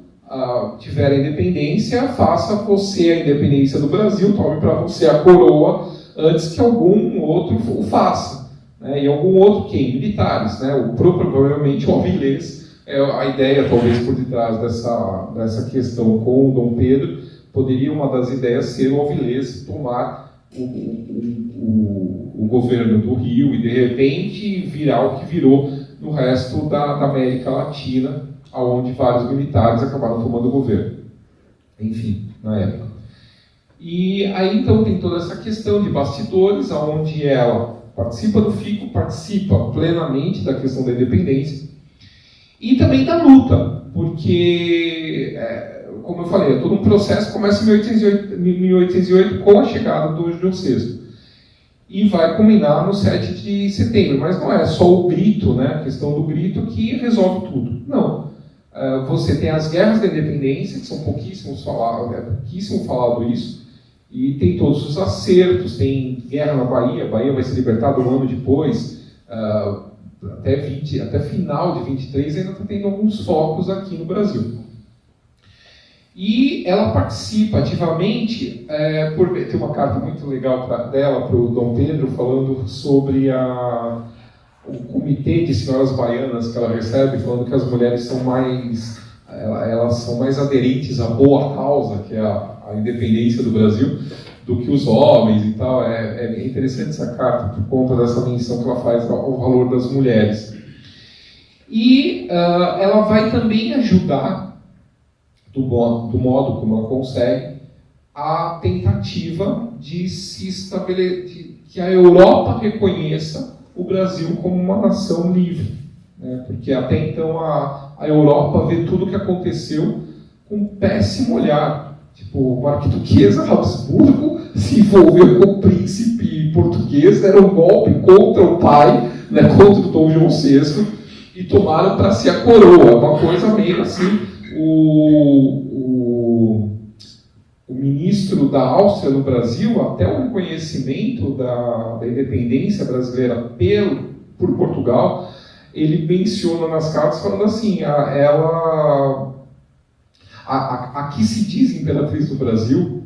tiver a independência, faça você a independência do Brasil, tome para você a coroa antes que algum outro o faça. E algum outro quem? Militares. Provavelmente o Avilés, a ideia talvez por detrás dessa questão com o Dom Pedro, poderia uma das ideias ser o Avilés tomar o governo do Rio e de repente virar o que virou no resto da América Latina, onde vários militares acabaram tomando o governo. Enfim, na época. E aí então tem toda essa questão de bastidores, onde ela participa do FICO, participa plenamente da questão da independência e também da luta, porque, como eu falei, todo um processo que começa em 1808 com a chegada do João VI e vai culminar no 7 de setembro, mas não é só o grito, a questão do grito que resolve tudo. Não. Você tem as guerras da independência, que são pouquíssimo falado isso, e tem todos os acertos, tem guerra na Bahia, a Bahia vai ser libertada um ano depois, até final de 23 ainda está tendo alguns focos aqui no Brasil. E ela participa ativamente, tem uma carta muito legal dela para o Dom Pedro, falando sobre o comitê de senhoras baianas que ela recebe, falando que as mulheres são elas são mais aderentes à boa causa, que é a independência do Brasil, do que os homens e tal. É interessante essa carta por conta dessa menção que ela faz ao valor das mulheres. E ela vai também ajudar, do modo como ela consegue, a tentativa de se estabelecer, que a Europa reconheça o Brasil como uma nação livre, porque até então a Europa vê tudo o que aconteceu com um péssimo olhar. Tipo, a arquiduquesa Habsburgo se envolveu com o príncipe português, deram um golpe contra o pai, contra o Dom João VI, e tomaram para si a coroa. Uma coisa meio assim. O ministro da Áustria no Brasil, até o reconhecimento da independência brasileira por Portugal, ele menciona nas cartas falando assim, a que se diz imperatriz do Brasil,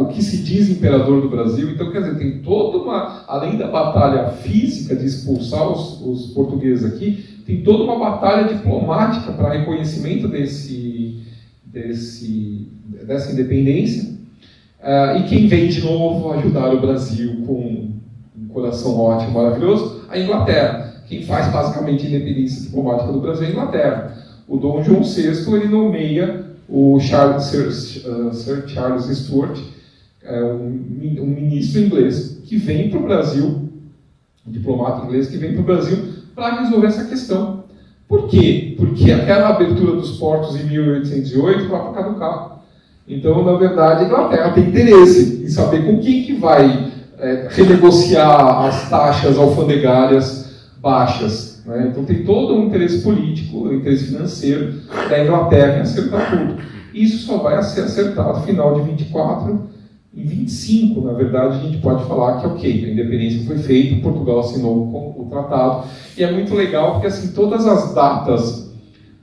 o que se diz imperador do Brasil. Então, quer dizer, tem toda além da batalha física de expulsar os portugueses aqui, tem toda uma batalha diplomática para reconhecimento dessa independência. E quem vem de novo ajudar o Brasil com um coração ótimo, maravilhoso? A Inglaterra. Quem faz basicamente a independência diplomática do Brasil é a Inglaterra. O Dom João VI, ele nomeia o Sir Charles Stuart, um ministro inglês que vem para o Brasil, um diplomata inglês que vem para o Brasil para resolver essa questão. Por quê? Porque aquela abertura dos portos em 1808 vai para caducar. Então, na verdade, a Inglaterra tem interesse em saber com quem que vai renegociar as taxas alfandegárias baixas. Então tem todo um interesse político, um interesse financeiro da Inglaterra em acertar tudo. Isso só vai ser acertado no final de 24. Em 25, na verdade, a gente pode falar que a independência foi feita, Portugal assinou o tratado, e é muito legal porque assim, todas as datas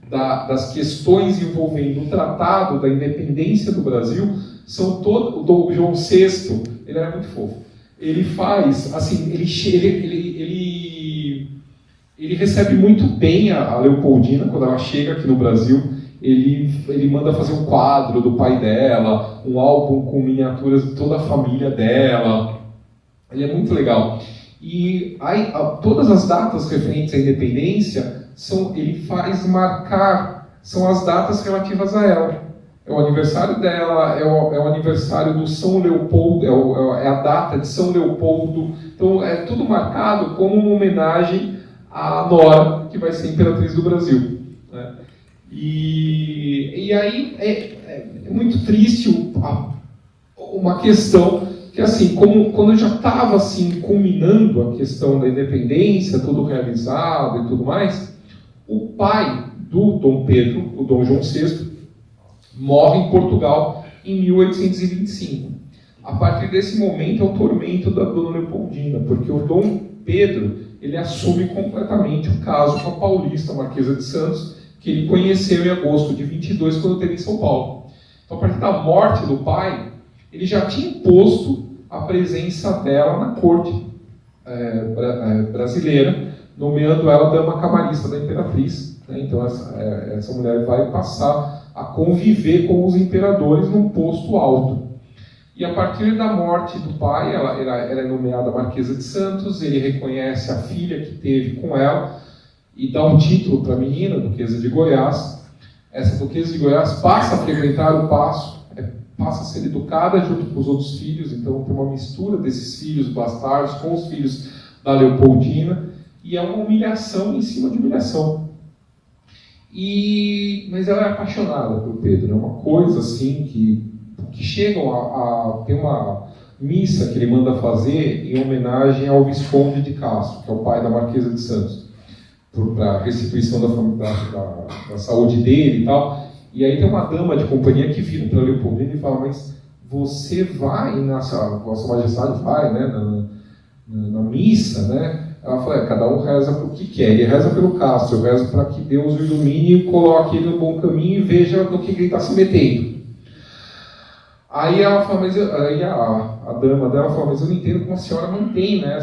das questões envolvendo o tratado da independência do Brasil são o Dom João VI, ele era muito fofo. Ele faz, assim, ele recebe muito bem a Leopoldina quando ela chega aqui no Brasil. Ele manda fazer um quadro do pai dela, um álbum com miniaturas de toda a família dela. Ele é muito legal. E aí, todas as datas referentes à independência, ele faz marcar, são as datas relativas a ela. É o aniversário dela, é o aniversário do São Leopoldo, é a data de São Leopoldo. Então, é tudo marcado como uma homenagem à Nora, que vai ser imperatriz do Brasil. E aí é muito triste uma questão que, assim, quando já estava assim, culminando a questão da independência, tudo realizado e tudo mais, o pai do Dom Pedro, o Dom João VI, morre em Portugal em 1825. A partir desse momento é o tormento da Dona Leopoldina, porque o Dom Pedro ele assume completamente o caso com a paulista Marquesa de Santos, que ele conheceu em agosto de 22, quando esteve em São Paulo. Então, a partir da morte do pai, ele já tinha imposto a presença dela na corte brasileira, nomeando ela dama camarista da imperatriz. Né? Então, essa mulher vai passar a conviver com os imperadores num posto alto. E a partir da morte do pai, ela é nomeada Marquesa de Santos, ele reconhece a filha que teve com ela e dá um título para a menina, Duquesa de Goiás. Essa Duquesa de Goiás passa a frequentar o paço, passa a ser educada junto com os outros filhos, então tem uma mistura desses filhos bastardos com os filhos da Leopoldina, e é uma humilhação em cima de humilhação. Mas ela é apaixonada por Pedro, é uma coisa assim que chegam a ter uma missa que ele manda fazer em homenagem ao Visconde de Castro, que é o pai da Marquesa de Santos, para a restituição da saúde dele e tal. E aí tem uma dama de companhia que vira para Leopoldina e fala: mas você vai, Vossa Majestade vai, né, na missa, né? Ela fala: cada um reza para o que quer. Ele reza pelo Castro, eu rezo para que Deus o ilumine e coloque ele no bom caminho e veja no que ele está se metendo. Aí ela fala, mas a dama dela fala: mas eu não entendo como a senhora mantém, né,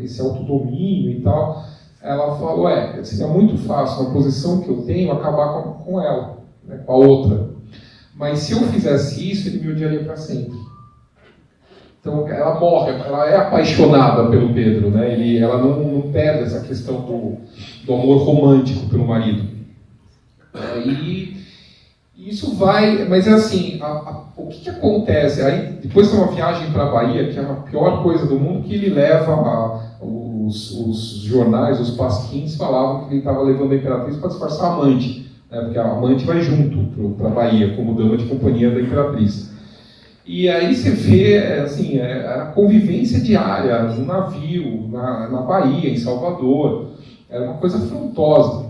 esse autodomínio e tal. Ela falou: seria muito fácil, na posição que eu tenho, acabar com ela, né, com a outra. Mas se eu fizesse isso, ele me odiaria para sempre. Então ela morre, ela é apaixonada pelo Pedro, né? Ela não perde essa questão do amor romântico pelo marido. E isso vai, mas é assim, o que acontece? Aí depois tem uma viagem para a Bahia, que é a pior coisa do mundo, que ele leva os jornais, os pasquins falavam que ele estava levando a imperatriz para disfarçar a amante, né? Porque a amante vai junto para a Bahia, como dama de companhia da imperatriz. E aí você vê assim, a convivência diária no navio, na Bahia, em Salvador, era uma coisa afrontosa.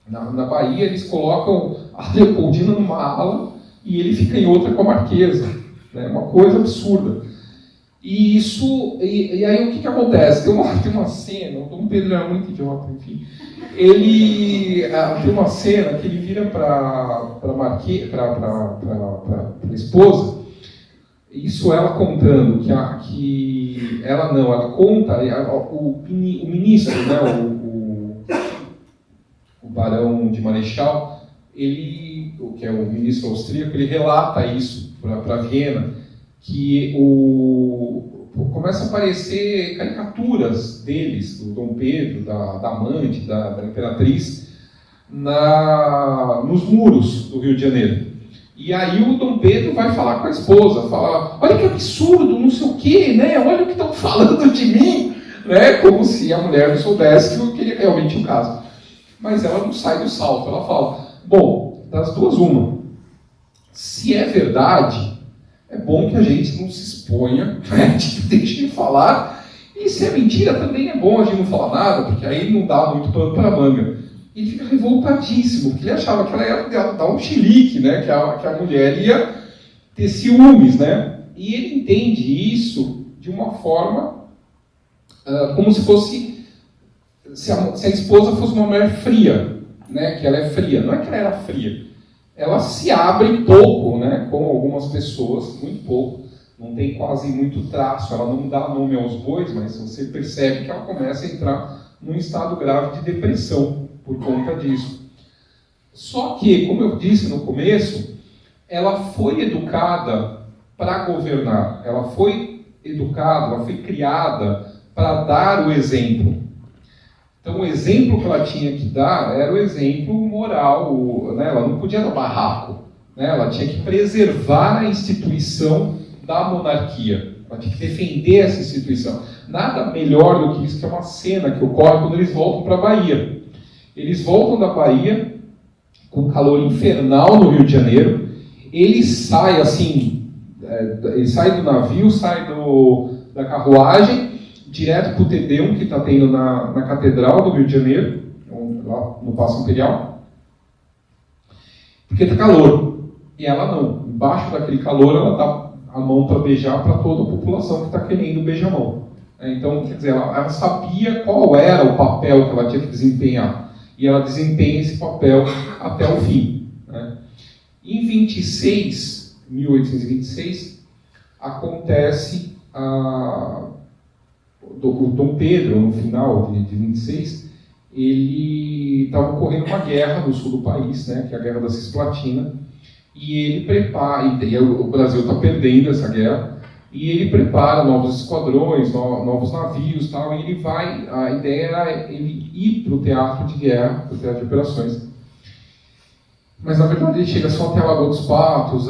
Na Bahia eles colocam a Leopoldina numa ala e ele fica em outra com a Marquesa, né? Uma coisa absurda. E aí o que acontece? Tem uma cena, o Dom Pedro era muito idiota, enfim. Tem uma cena que ele vira para a esposa, isso ela contando, que ela conta, o ministro, né, o barão de Marechal, que é o ministro austríaco, ele relata isso para Viena, que começa a aparecer caricaturas deles, do Dom Pedro, da amante, da imperatriz, nos muros do Rio de Janeiro. E aí o Dom Pedro vai falar com a esposa, fala: olha que absurdo, não sei o quê, né? Olha o que estão falando de mim, né? Como se a mulher não soubesse que ele realmente o caso. Mas ela não sai do salto, ela fala: bom, das duas uma, se é verdade, é bom que a gente não se exponha, né? Deixe de falar, e se é mentira também é bom a gente não falar nada, porque aí não dá muito pano para manga. Ele fica revoltadíssimo, porque ele achava que ela ia dar um chilique, né? Que a mulher ia ter ciúmes, né? E ele entende isso de uma forma como se fosse, se a esposa fosse uma mulher fria, né? Que ela é fria. Não é que ela era fria, ela se abre pouco, né? Com algumas pessoas, muito pouco, não tem quase muito traço, ela não dá nome aos bois, mas você percebe que ela começa a entrar num estado grave de depressão por conta disso. Só que, como eu disse no começo, ela foi educada para governar, ela foi educada, ela foi criada para dar o exemplo. Então, o exemplo que ela tinha que dar era o exemplo moral, né? Ela não podia dar barraco, né? Ela tinha que preservar a instituição da monarquia, ela tinha que defender essa instituição. Nada melhor do que isso, que é uma cena que ocorre quando eles voltam para a Bahia. Eles voltam da Bahia com calor infernal no Rio de Janeiro. Ele sai assim, ele sai do navio, sai da carruagem, direto para o Tedeum que está tendo na Catedral do Rio de Janeiro, lá no Paço Imperial. porque está calor. E ela não. Embaixo daquele calor, ela dá a mão para beijar para toda a população que está querendo beijar a mão. Então, quer dizer, ela sabia qual era o papel que ela tinha que desempenhar. E ela desempenha esse papel até o fim. Né? Em 1826, acontece o Dom Pedro, no final de 26, ele estava ocorrendo uma guerra no sul do país, né, que é a Guerra da Cisplatina, e ele prepara, e o Brasil está perdendo essa guerra, e ele prepara novos esquadrões, novos navios, tal, e ele vai, a ideia era ele ir para o teatro de guerra, para o teatro de operações. Mas na verdade ele chega só até a Lagoa dos Patos,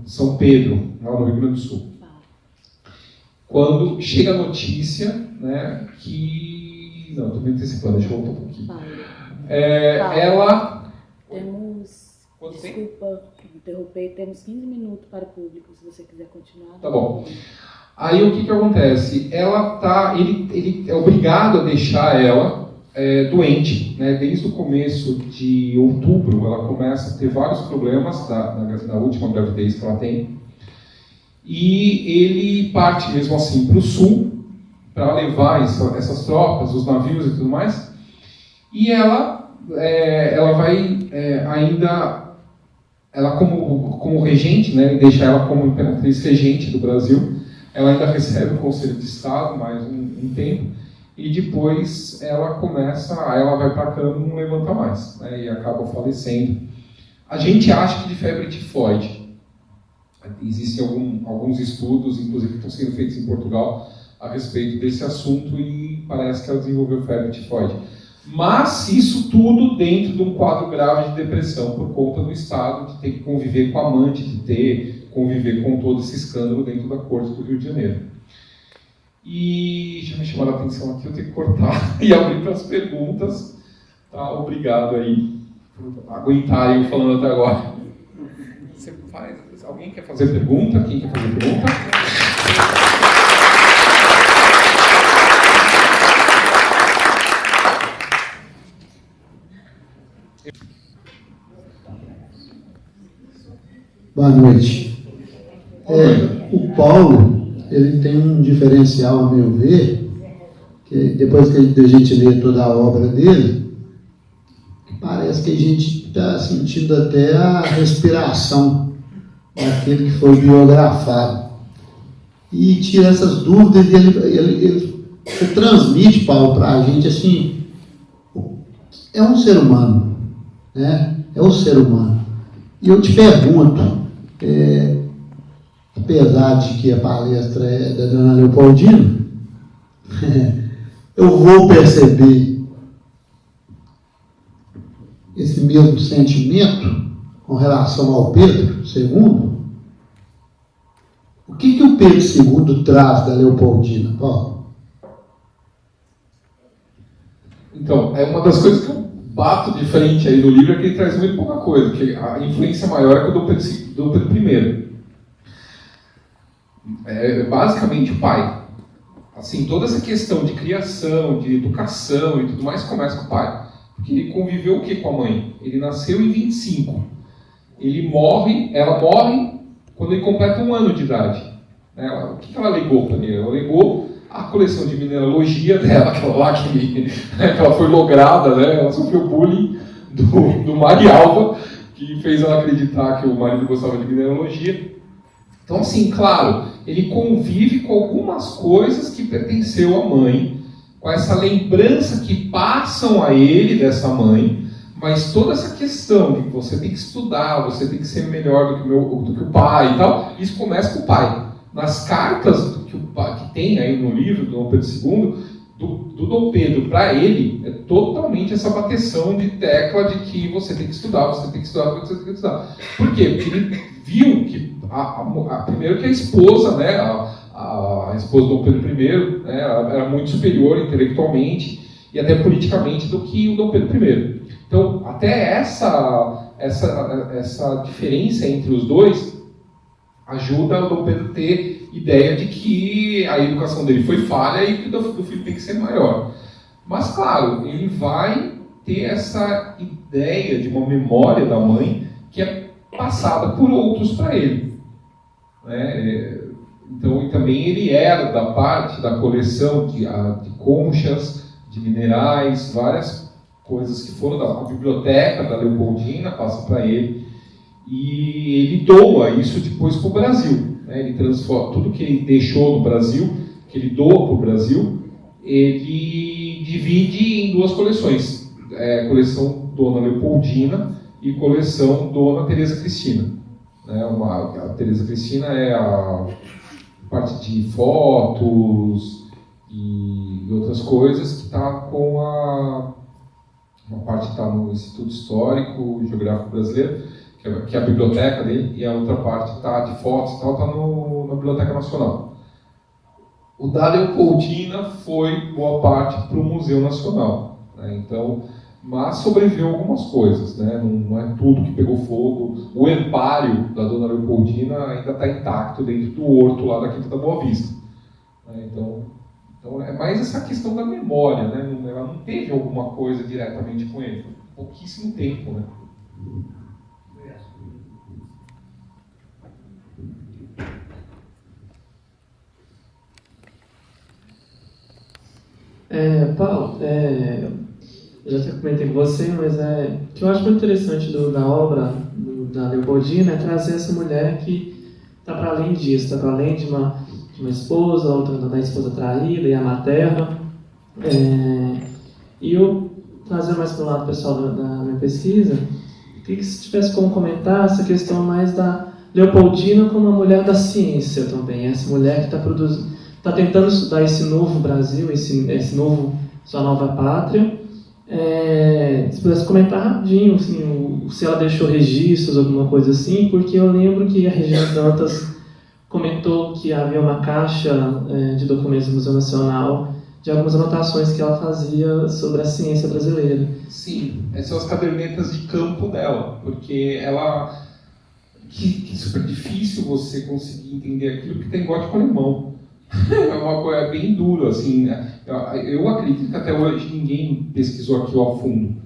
São Pedro, lá no Rio Grande do Sul. Quando chega a notícia, né, que... Não, estou me antecipando, deixa eu voltar um pouquinho. Ela... Desculpa interromper, temos 15 minutos para o público, se você quiser continuar. Tá bom. Aí o que acontece? Ele é obrigado a deixar ela doente, né? Desde o começo de outubro, ela começa a ter vários problemas na última gravidez que ela tem. E ele parte mesmo assim para o sul, para levar essas tropas, os navios e tudo mais. E ela vai ainda... Ela como regente, né, deixa ela como imperatriz regente do Brasil, ela ainda recebe o Conselho de Estado mais um tempo, e depois ela vai para a cama e não levanta mais, né, e acaba falecendo. A gente acha que de febre tifoide. Existem alguns estudos, inclusive que estão sendo feitos em Portugal, a respeito desse assunto, e parece que ela desenvolveu febre tifoide. Mas isso tudo dentro de um quadro grave de depressão, por conta do Estado de ter que conviver com a amante, de conviver com todo esse escândalo dentro da corte do Rio de Janeiro. E já me chamaram a atenção aqui, eu tenho que cortar e abrir para as perguntas. Tá? Obrigado aí por aguentarem eu falando até agora. Alguém quer fazer pergunta? Quem quer fazer pergunta? Boa noite. O Paulo, ele tem um diferencial, a meu ver, que depois que a gente lê toda a obra dele, parece que a gente está sentindo até a respiração daquele que foi biografado. E tira essas dúvidas e ele transmite, Paulo, para a gente assim, é um ser humano, né? É um ser humano. E eu te pergunto, apesar de que a palestra é da dona Leopoldina, eu vou perceber esse mesmo sentimento com relação ao Pedro II. O que o Pedro II traz da Leopoldina, Paulo? Então, é uma das coisas que eu bato de frente aí no livro, é que ele traz muito pouca coisa, que a influência maior é que do Pedro I. É basicamente o pai. Assim, toda essa questão de criação, de educação e tudo mais começa com o pai. Porque ele conviveu o que com a mãe? Ele nasceu em 25. Ela morre quando ele completa 1 ano de idade. O que ela legou para ele? Ela legou a coleção de mineralogia dela, aquela lá que ela foi lograda, né? Ela sofreu bullying do Marialva, que fez ela acreditar que o marido gostava de mineralogia. Então, assim, claro, ele convive com algumas coisas que pertenceu à mãe, com essa lembrança que passam a ele dessa mãe, mas toda essa questão de que você tem que estudar, você tem que ser melhor do que o pai e tal, isso começa com o pai. Nas cartas que tem aí no livro do Dom Pedro II, do Dom Pedro para ele, é totalmente essa bateção de tecla de que você tem que estudar, você tem que estudar, você tem que estudar. Por quê? Porque ele viu que, primeiro que a esposa, né, a esposa do Dom Pedro I, né, era muito superior intelectualmente e até politicamente do que o Dom Pedro I. Então, até essa diferença entre os dois ajuda o Dom Pedro a ter ideia de que a educação dele foi falha e que do filho tem que ser maior. Mas, claro, ele vai ter essa ideia de uma memória da mãe que é passada por outros para ele. Né? Então, e também ele herda parte da coleção de conchas, de minerais, várias coisas que foram da biblioteca da Leopoldina, passa para ele, e ele doa isso depois para o Brasil. Né? Ele transforma tudo que ele deixou no Brasil, que ele doa para o Brasil, ele divide em duas coleções. Coleção Dona Leopoldina e coleção Dona Teresa Cristina. Né? A Teresa Cristina é a parte de fotos e outras coisas que está com uma parte está no Instituto Histórico e Geográfico Brasileiro, que é a biblioteca dele, e a outra parte está de fotos e tal, está na Biblioteca Nacional. O da Leopoldina foi boa parte para o Museu Nacional. Né? Então, mas sobreviveu algumas coisas, né? Não é tudo que pegou fogo. O herbário da Dona Leopoldina ainda está intacto dentro do horto lá da Quinta da Boa Vista. Né? Então é mais essa questão da memória, né? Ela não teve alguma coisa diretamente com ele. Foi pouquíssimo tempo, né? Paulo, eu já comentei com você, mas o que eu acho muito interessante da obra da Leopoldina é trazer essa mulher que está para além disso, está para além de uma esposa, outra da esposa traída e a materna. E eu trazer mais para o lado pessoal da minha pesquisa, queria que se tivesse como comentar essa questão mais da Leopoldina como uma mulher da ciência também, essa mulher que está tentando estudar esse novo Brasil, sua nova pátria. Se pudesse comentar rapidinho, assim, se ela deixou registros, alguma coisa assim, porque eu lembro que a Regina Dantas comentou que havia uma caixa de documentos do Museu Nacional de algumas anotações que ela fazia sobre a ciência brasileira. Sim, essas são as cadernetas de campo dela, porque ela... que super difícil você conseguir entender aquilo que tem gótico alemão. É uma coisa bem dura, assim. Eu acredito que até hoje ninguém pesquisou aquilo a fundo.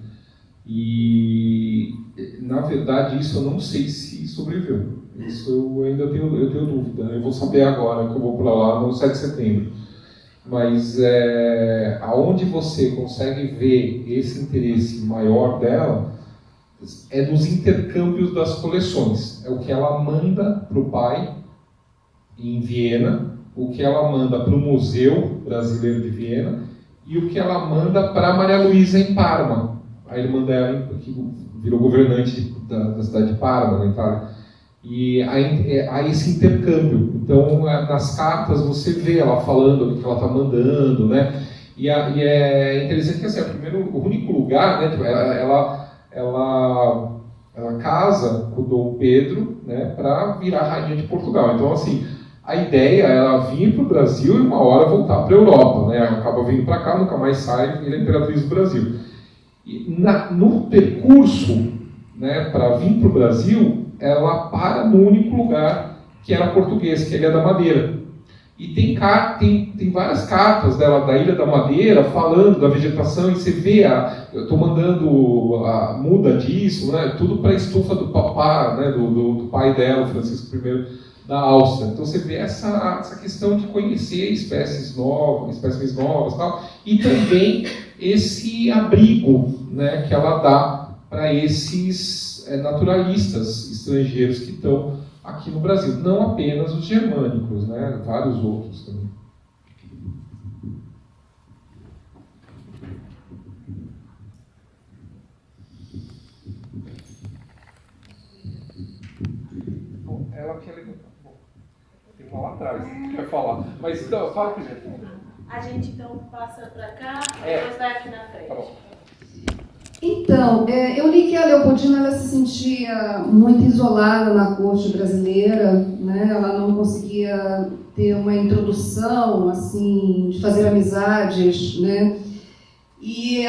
E, na verdade, isso eu não sei se sobreviveu. Isso eu ainda tenho dúvida. Eu vou saber agora que eu vou para lá no 7 de setembro. Mas aonde você consegue ver esse interesse maior dela é nos intercâmbios das coleções. É o que ela manda para o pai em Viena, o que ela manda para o Museu Brasileiro de Viena e o que ela manda para Maria Luísa em Parma. Aí ele manda ela, que virou governante da cidade de Parma, na Itália. E há esse intercâmbio. Então, nas cartas você vê ela falando o que ela está mandando, né? E é interessante que assim, o único lugar, né? Ela casa com o Dom Pedro, né? Para virar rainha de Portugal. Então, assim, a ideia é ela vir para o Brasil e uma hora voltar para a Europa, né? Ela acaba vindo para cá, nunca mais sai, vira imperatriz do Brasil. E no percurso, né, para vir para o Brasil, ela para no único lugar que era português, que é a Ilha da Madeira. E tem várias cartas dela da Ilha da Madeira falando da vegetação, e você vê, eu estou mandando a muda disso, né, tudo para a estufa do papá, né, do pai dela, Francisco I da Áustria. Então você vê essa questão de conhecer espécies novas e tal, e também esse abrigo, né, que ela dá para esses naturalistas estrangeiros que estão aqui no Brasil. Não apenas os germânicos, né, vários outros também. Bom, ela tinha levantado. Tem uma lá atrás que quer falar. Mas então, fala primeiro. A gente então passa para cá, depois vai aqui na frente. Tá bom. Então, eu li que a Leopoldina ela se sentia muito isolada na corte brasileira, né? Ela não conseguia ter uma introdução, assim, de fazer amizades, né? E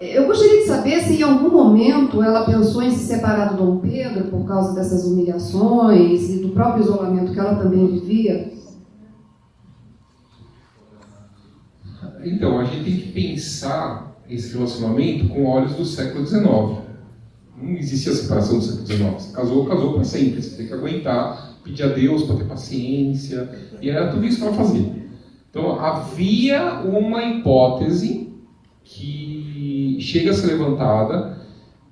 eu gostaria de saber se em algum momento ela pensou em se separar do Dom Pedro por causa dessas humilhações e do próprio isolamento que ela também vivia. Então, a gente tem que pensar esse relacionamento com olhos do século XIX. Não existia a separação do século XIX. Você casou para sempre. Você tem que aguentar, pedir a Deus para ter paciência. E era tudo isso que ela fazia. Então, havia uma hipótese que chega a ser levantada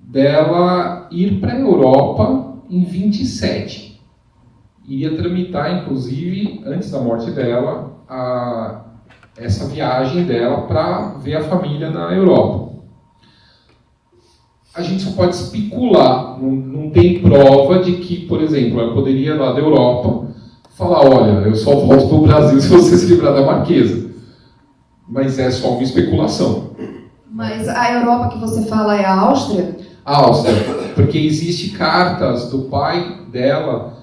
dela ir para a Europa em 27. Iria tramitar, inclusive, antes da morte dela, essa viagem dela para ver a família na Europa. A gente só pode especular, não tem prova de que, por exemplo, ela poderia lá da Europa falar, olha, eu só volto para o Brasil se você se livrar da Marquesa. Mas é só uma especulação. Mas a Europa que você fala é a Áustria? A Áustria, porque existe cartas do pai dela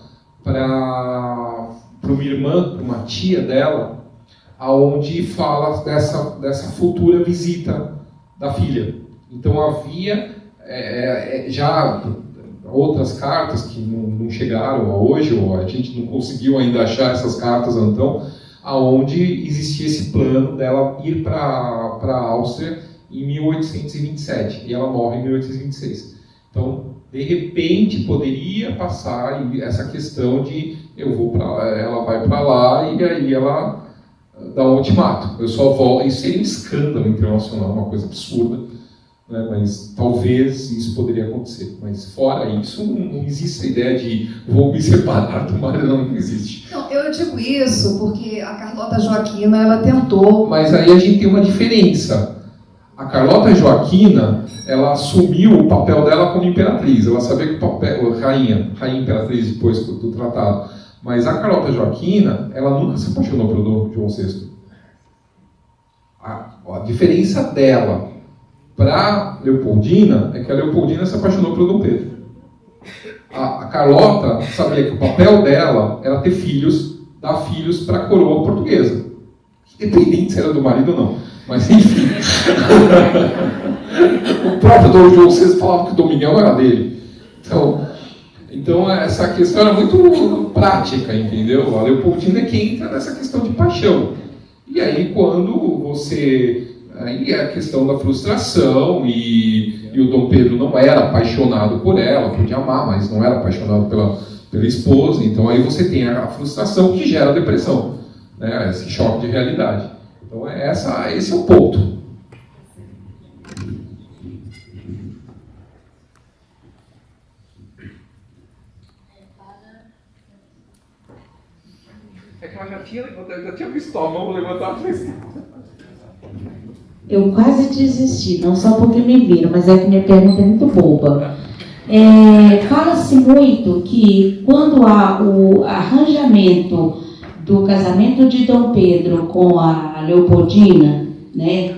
para uma irmã, para uma tia dela, aonde fala dessa futura visita da filha. Então havia já outras cartas que não chegaram a hoje, ou a gente não conseguiu ainda achar essas cartas então, aonde existia esse plano dela ir para a Áustria em 1827, e ela morre em 1826. Então, de repente, poderia passar essa questão de ela vai para lá e aí ela dá um ultimato. Eu só volto. Isso seria um escândalo internacional, uma coisa absurda, né? Mas talvez isso poderia acontecer. Mas fora isso, não existe a ideia de vou me separar do marido, não existe. Não, eu digo isso porque a Carlota Joaquina, ela tentou... Mas aí a gente tem uma diferença. A Carlota Joaquina, ela assumiu o papel dela como imperatriz. Ela sabia que o papel... Rainha imperatriz depois do tratado. Mas a Carlota Joaquina, ela nunca se apaixonou pelo João VI. A diferença dela para Leopoldina é que a Leopoldina se apaixonou pelo Dom Pedro. A Carlota sabia que o papel dela era ter filhos, dar filhos para a coroa portuguesa. Independente se era do marido ou não. Mas enfim, o próprio Dom João VI falava que o Domingão era dele. Então essa questão era muito prática, entendeu? A Leopoldina é que entra nessa questão de paixão. E aí quando você... Aí é a questão da frustração e o Dom Pedro não era apaixonado por ela, podia amar, mas não era apaixonado pela esposa. Então aí você tem a frustração que gera a depressão, né? Esse choque de realidade. Então esse é o ponto. É que ela já tinha visto a mão levantar a frente. Eu quase desisti, não só porque me viram, mas é que minha pergunta é muito boba. Fala-se muito que quando há o arranjamento do casamento de Dom Pedro com a Leopoldina, né,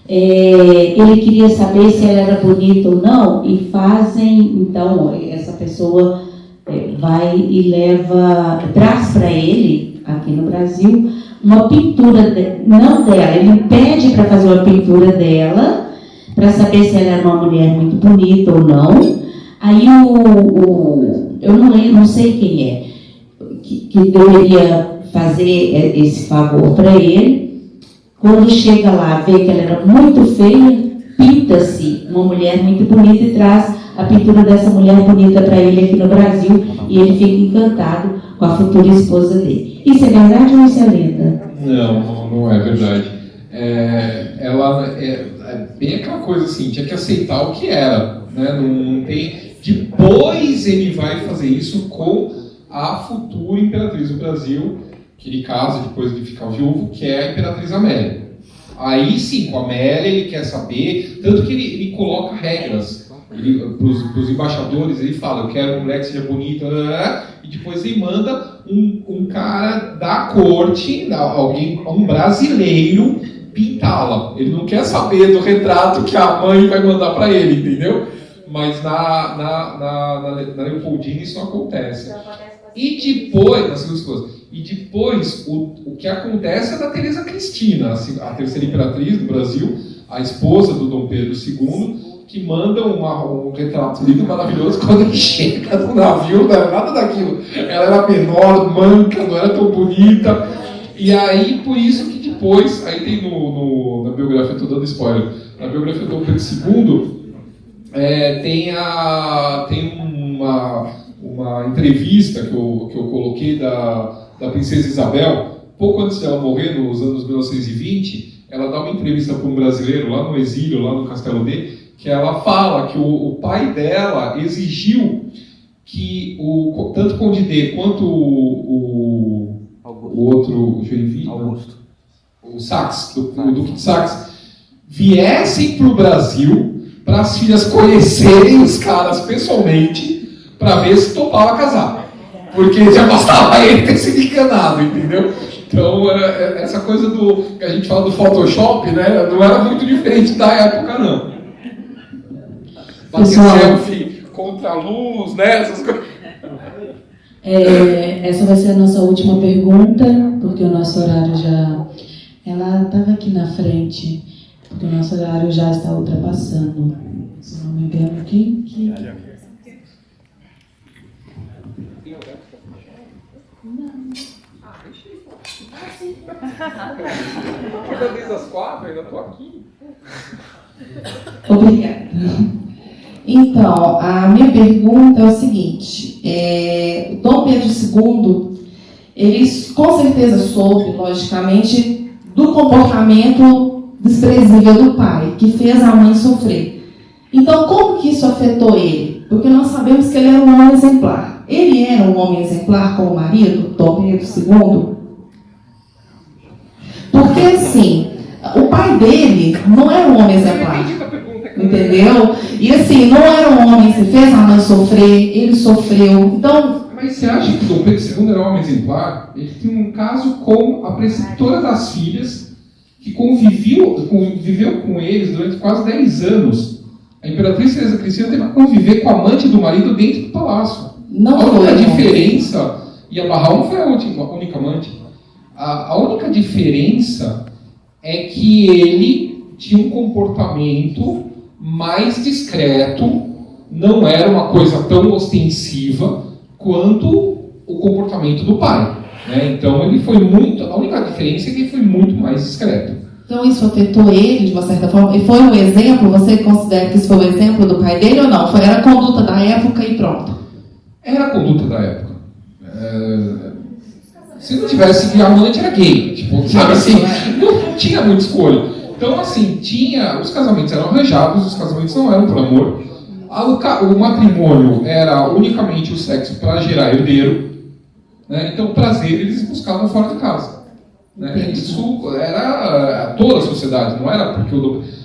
ele queria saber se ela era bonita ou não, e fazem, então, essa pessoa vai e traz para ele, aqui no Brasil, uma pintura, não dela, ele pede para fazer uma pintura dela, para saber se ela era uma mulher muito bonita ou não. Aí eu não sei quem é, que deveria fazer esse favor para ele. Quando chega lá, vê que ela era muito feia, pinta-se uma mulher muito bonita e traz a pintura dessa mulher bonita para ele aqui no Brasil, e ele fica encantado com a futura esposa dele. Isso é verdade ou isso é lenda? Não é verdade. Ela é bem aquela coisa assim, tinha que aceitar o que era, né? Não tem. Depois ele vai fazer isso com a futura imperatriz do Brasil, que ele casa depois de ficar viúvo, que é a Imperatriz Amélia. Aí sim, com a Amélia ele quer saber, tanto que ele coloca regras para os embaixadores, ele fala, eu quero uma mulher que seja bonita, e depois ele manda um cara da corte, um brasileiro, pintá-la. Ele não quer saber do retrato que a mãe vai mandar para ele, entendeu? Mas na Leopoldina isso não acontece. E depois, o que acontece é da Teresa Cristina, a terceira imperatriz do Brasil, a esposa do Dom Pedro II, que manda um retrato lindo, maravilhoso. Quando ele chega no navio, não era nada daquilo. Ela era menor, manca, não era tão bonita. E aí, por isso que depois, aí tem na biografia, estou dando spoiler, na biografia do Dom Pedro II, tem uma entrevista que eu coloquei da princesa Isabel, pouco antes dela morrer, nos anos 1920, ela dá uma entrevista para um brasileiro lá no exílio, lá no Castelo D, que ela fala que o pai dela exigiu que tanto o Conde D quanto o outro Joinville, o Saxe, o Duque de Saxe, viessem para o Brasil para as filhas conhecerem os caras pessoalmente para ver se topava casar. Porque já bastava ele ter sido enganado, entendeu? Então, essa coisa que a gente fala do Photoshop, né, não era muito diferente da época, não. Bater selfie contra a luz, né, essas coisas. Essa vai ser a nossa última pergunta, porque o nosso horário já... Ela estava aqui na frente, porque o nosso horário já está ultrapassando. Se não me engano, quem que... Desde as 4, ainda estou aqui. Obrigada. Então, a minha pergunta é o seguinte: o Dom Pedro II, ele com certeza soube, logicamente, do comportamento desprezível do pai, que fez a mãe sofrer. Então, como que isso afetou ele? Porque nós sabemos que ele era um homem exemplar. Ele era um homem exemplar como marido, Dom Pedro II? Porque, assim, o pai dele não era um homem exemplar. Entendeu? E assim, não era um homem que fez a mãe sofrer, ele sofreu. Então. Mas você acha que Dom Pedro II era um homem exemplar? Ele tem um caso com a preceptora das filhas, que conviveu com eles durante quase 10 anos. A Imperatriz Teresa Cristina teve que conviver com a amante do marido dentro do palácio. Não a única foi, diferença, e a Barral não foi a única amante, a única diferença é que ele tinha um comportamento mais discreto, não era uma coisa tão ostensiva quanto o comportamento do pai. Né? Então ele foi a única diferença é que ele foi muito mais discreto. Então isso afetou ele de uma certa forma? E foi um exemplo? Você considera que isso foi um exemplo do pai dele ou não? Era a conduta da época e pronto? Era a conduta da época. Se não tivesse amante, era gay. Tipo, sabe assim? Não tinha muita escolha. Então, assim, os casamentos eram arranjados, os casamentos não eram por amor. O matrimônio era unicamente o sexo para gerar herdeiro. Né? Então, o prazer eles buscavam fora de casa. Né? Isso era toda a sociedade, não era porque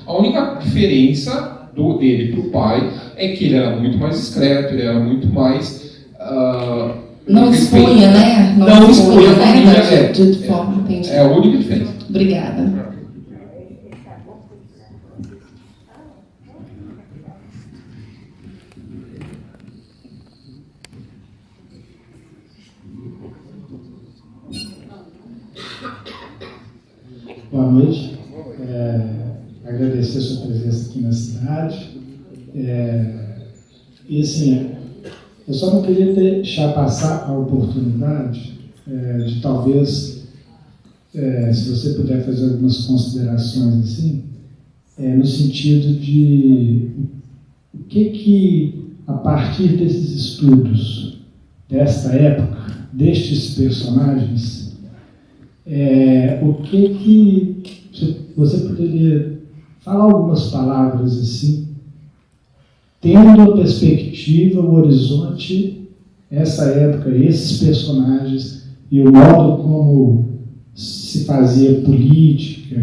a única diferença dele para o pai é que ele era muito mais discreto, ele era muito mais... não expunha, né? Não expunha a família. De forma, entendi. É a única diferença. Obrigada. Boa noite. Agradecer a sua presença aqui na cidade. E assim, eu só não queria deixar passar a oportunidade de talvez, se você puder fazer algumas considerações assim, no sentido de o que a partir desses estudos, desta época, destes personagens, o que você poderia falar algumas palavras assim, tendo a perspectiva, o horizonte, essa época, esses personagens e o modo como se fazia política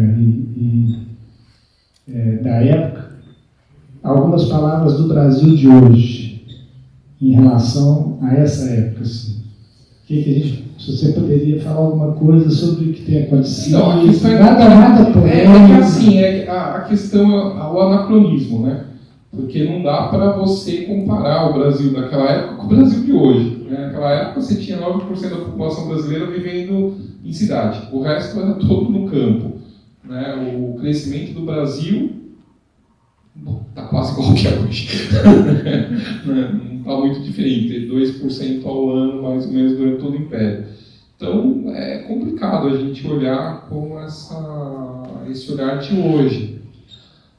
da época, algumas palavras do Brasil de hoje em relação a essa época, assim. Se você poderia falar alguma coisa sobre o que tem acontecido, não, a questão nada polêmico. Assim, a questão é o anacronismo, né? Porque não dá para você comparar o Brasil daquela época com o Brasil de hoje. Né? Naquela época você tinha 9% da população brasileira vivendo em cidade, o resto era todo no campo. Né? O crescimento do Brasil está quase igual que é hoje. Não está muito diferente, 2% ao ano, mais ou menos, durante todo o Império. Então, é complicado a gente olhar com esse olhar de hoje.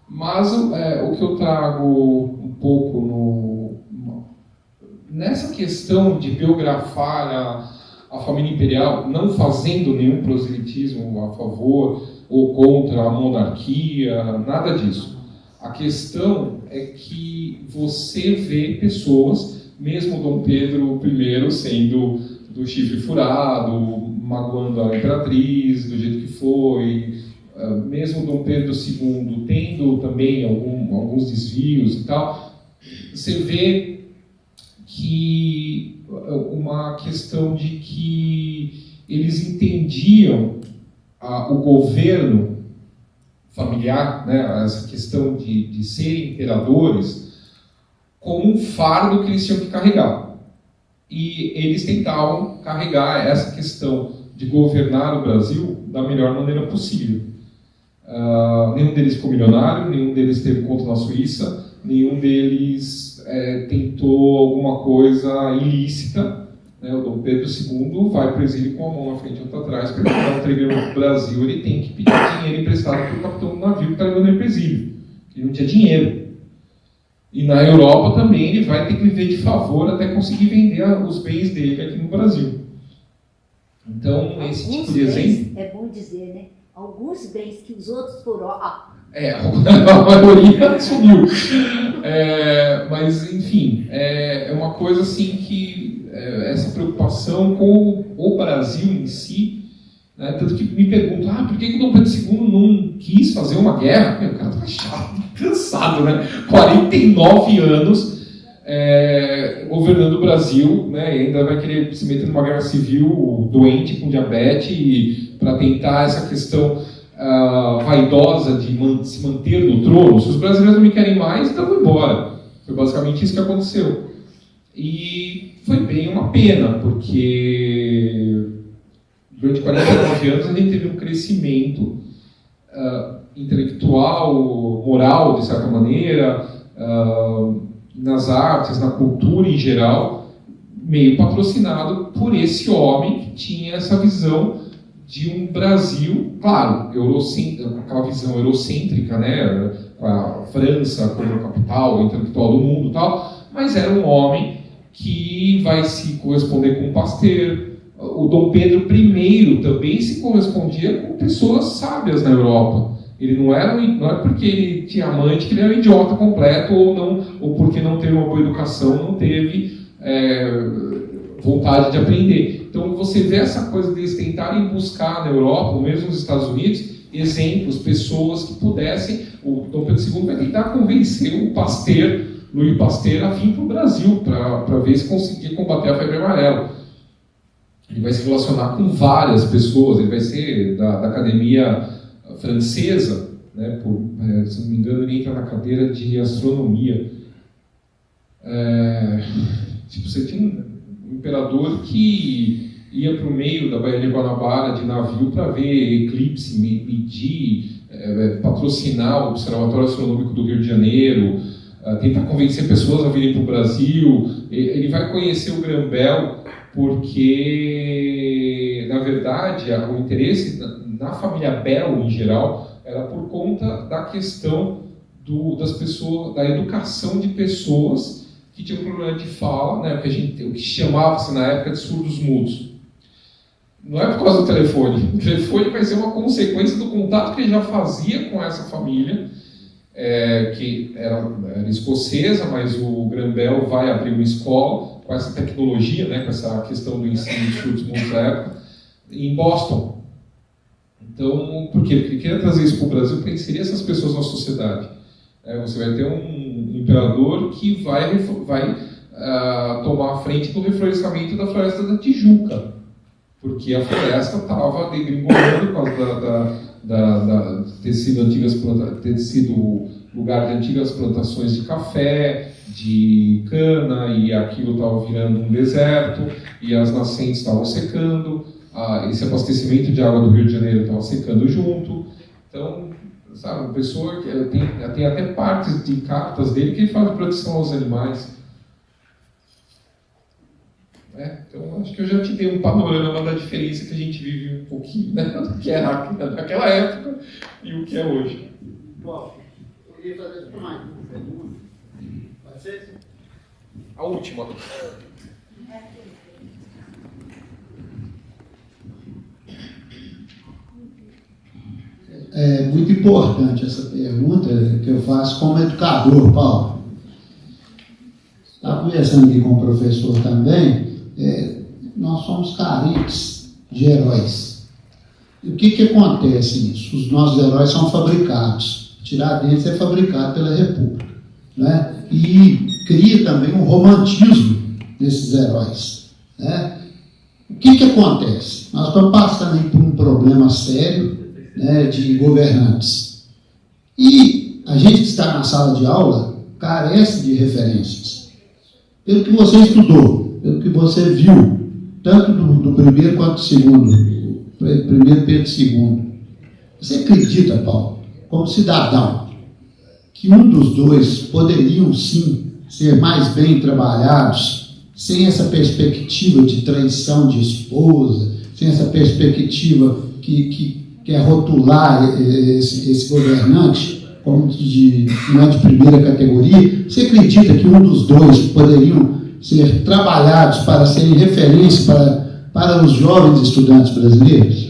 Mas o que eu trago um pouco nessa questão de biografar a família imperial, não fazendo nenhum proselitismo a favor ou contra a monarquia, nada disso. A questão é que você vê pessoas, mesmo Dom Pedro I sendo do chifre furado, magoando a imperatriz do jeito que foi, mesmo Dom Pedro II tendo também alguns desvios e tal, você vê que uma questão de que eles entendiam o governo familiar, né, essa questão de serem imperadores, como um fardo que eles tinham que carregar. E eles tentavam carregar essa questão de governar o Brasil da melhor maneira possível. Nenhum deles ficou milionário, nenhum deles teve conta na Suíça, nenhum deles tentou alguma coisa ilícita. Né? O Dom Pedro II vai para o exílio com a mão na frente e outra atrás, porque ele está entregando para o Brasil, ele tem que pedir dinheiro emprestado para o capitão do navio que está levando ele para o exílio. Ele não tinha dinheiro. E na Europa também ele vai ter que viver de favor até conseguir vender os bens dele aqui no Brasil. Então, esse tipo de exemplo... É bom dizer, né? Alguns bens que os outros foram... a maioria sumiu. Mas, enfim, é uma coisa assim que... essa preocupação com o Brasil em si, né? Tanto que me perguntam, por que o Dom Pedro II não quis fazer uma guerra? Meu, o cara tá chato, cansado, né? 49 anos governando o Brasil, né? E ainda vai querer se meter numa guerra civil, doente, com diabetes, para tentar essa questão vaidosa de se manter no trono. Se os brasileiros não me querem mais, então vou embora. Foi basicamente isso que aconteceu. E foi bem uma pena, porque durante 49 anos a gente teve um crescimento intelectual, moral, de certa maneira, nas artes, na cultura em geral, meio patrocinado por esse homem que tinha essa visão de um Brasil, claro, aquela visão eurocêntrica, né, a França como capital intelectual do mundo e tal, mas era um homem que vai se corresponder com Pasteur. O Dom Pedro I também se correspondia com pessoas sábias na Europa. Ele não é porque ele tinha amante que ele era um idiota completo, ou porque não teve uma boa educação, não teve vontade de aprender. Então você vê essa coisa deles tentarem buscar na Europa, ou mesmo nos Estados Unidos, exemplos, pessoas que pudessem. O Dom Pedro II vai tentar convencer o Louis Pasteur a vir para o Brasil, para ver se conseguia combater a febre amarela. Ele vai se relacionar com várias pessoas, ele vai ser da Academia Francesa, né, se não me engano, ele entra na cadeira de astronomia. Você tinha um imperador que ia para o meio da Baía de Guanabara de navio para ver eclipse, medir, patrocinar o Observatório Astronômico do Rio de Janeiro, tentar convencer pessoas a virem para o Brasil. Ele vai conhecer o Grambel porque, na verdade, o interesse na família Bell em geral era por conta da questão das pessoas, da educação de pessoas que tinham problema de fala, né, o que chamava-se na época de surdos mudos. Não é por causa do telefone. O telefone vai ser uma consequência do contato que ele já fazia com essa família, que era escocesa, mas o Grambel vai abrir uma escola com essa tecnologia, né, com essa questão do ensino de surdos mudos da época, em Boston. Então, por quê? Porque ele queria trazer isso para o Brasil para inserir essas pessoas na sociedade. Você vai ter um imperador que vai tomar a frente do reflorescimento da floresta da Tijuca, porque a floresta estava degringolando por causa ter sido lugar de antigas plantações de café, de cana, e aquilo estava virando um deserto, e as nascentes estavam secando, esse abastecimento de água do Rio de Janeiro estava secando junto. Então, sabe, uma pessoa que tem até partes de cartas dele que ele fala de proteção aos animais. Então, acho que eu já te dei um panorama da diferença que a gente vive um pouquinho, né, do que era naquela época e o que é hoje. Bom, queria fazer só mais uma pergunta. Pode ser? A última. É muito importante essa pergunta que eu faço como educador, Paulo. Estava conversando aqui com o professor também. Nós somos carentes de heróis. E o que acontece nisso? Os nossos heróis são fabricados. Tiradentes é fabricado pela República, né? E cria também um romantismo desses heróis, né? O que acontece? Nós estamos passando aí por um problema sério, né, de governantes. E a gente que está na sala de aula carece de referências. Pelo que você estudou, pelo que você viu, tanto do primeiro quanto do segundo, primeiro Pedro II, você acredita, Paulo, como cidadão, que um dos dois poderiam sim ser mais bem trabalhados, sem essa perspectiva de traição de esposa, sem essa perspectiva que quer rotular esse governante como não é de primeira categoria? Você acredita que um dos dois poderiam ser trabalhados para serem referência para os jovens estudantes brasileiros?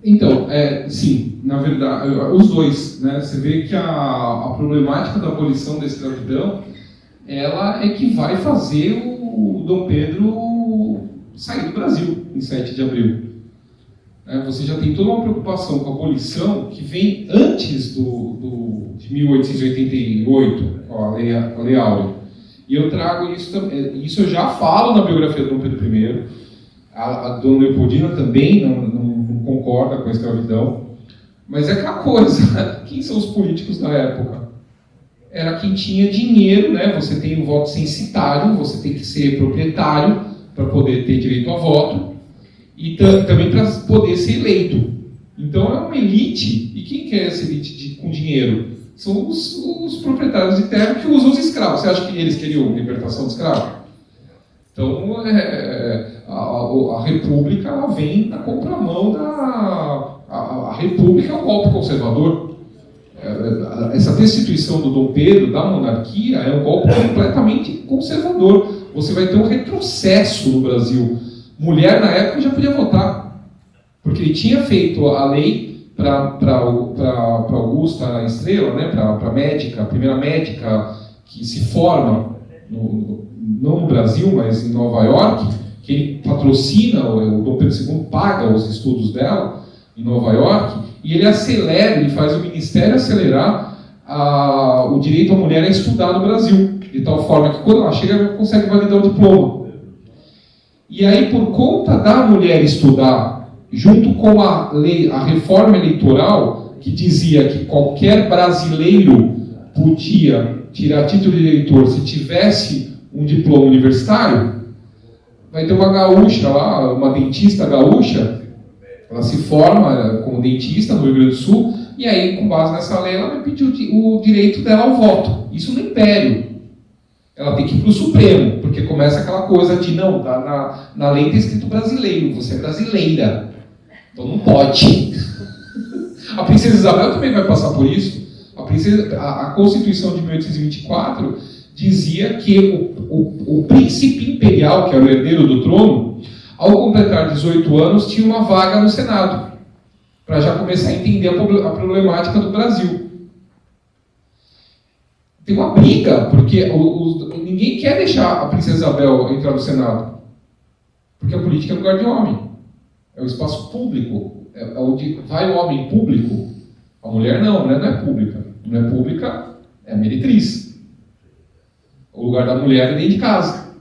Então, sim, na verdade, os dois, né? Você vê que a problemática da abolição da escravidão, ela é que vai fazer o Dom Pedro sair do Brasil em 7 de abril. Você já tem toda uma preocupação com a abolição que vem antes de 1888, a Lei Áurea. E eu trago isso eu já falo na biografia do Dom Pedro I. A Dona Leopoldina também não concorda com a escravidão. Mas é aquela coisa, quem são os políticos da época? Era quem tinha dinheiro, né? Você tem o voto censitário, você tem que ser proprietário para poder ter direito a voto. E também para poder ser eleito. Então é uma elite. E quem quer essa elite com dinheiro? São os proprietários de terra que usam os escravos. Você acha que eles queriam libertação de escravo? Então a República ela vem na contramão a República é um golpe conservador. Essa destituição do Dom Pedro, da monarquia, é um golpe completamente conservador. Você vai ter um retrocesso no Brasil. Mulher, na época, já podia votar, porque ele tinha feito a lei para Augusta Estrela, né, para a primeira médica que se forma, não no Brasil, mas em Nova York, que ele patrocina, o Dom Pedro II paga os estudos dela em Nova York, e ele acelera, ele faz o Ministério acelerar o direito à mulher a estudar no Brasil, de tal forma que quando ela chega, ela consegue validar o diploma. E aí, por conta da mulher estudar, junto com a reforma eleitoral, que dizia que qualquer brasileiro podia tirar título de eleitor se tivesse um diploma universitário, vai ter uma gaúcha lá, uma dentista gaúcha, ela se forma como dentista no Rio Grande do Sul, e aí, com base nessa lei, ela vai pedir o direito dela ao voto. Isso no Império. Ela tem que ir para o Supremo, porque começa aquela coisa de, não, na lei está escrito brasileiro, você é brasileira, então não pode. A princesa Isabel também vai passar por isso. A Constituição de 1824 dizia que o príncipe imperial, que era o herdeiro do trono, ao completar 18 anos, tinha uma vaga no Senado, para já começar a entender a problemática do Brasil. Tem uma briga, porque ninguém quer deixar a princesa Isabel entrar no Senado. Porque a política é lugar de homem. É o espaço público. É onde vai o homem público. A mulher não, a mulher não é pública. A mulher pública é a meretriz. O lugar da mulher é dentro de casa.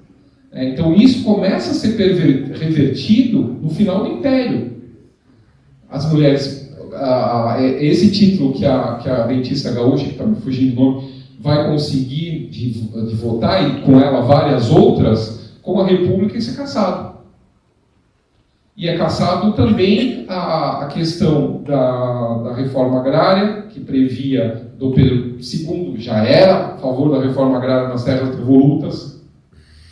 Então isso começa a ser revertido no final do Império. As mulheres... esse título que a dentista gaúcha, que está me fugindo do nome, vai conseguir de votar, e com ela várias outras, com a República isso é cassado. E é cassado também a questão da reforma agrária, que previa, Dom Pedro II já era a favor da reforma agrária nas terras devolutas,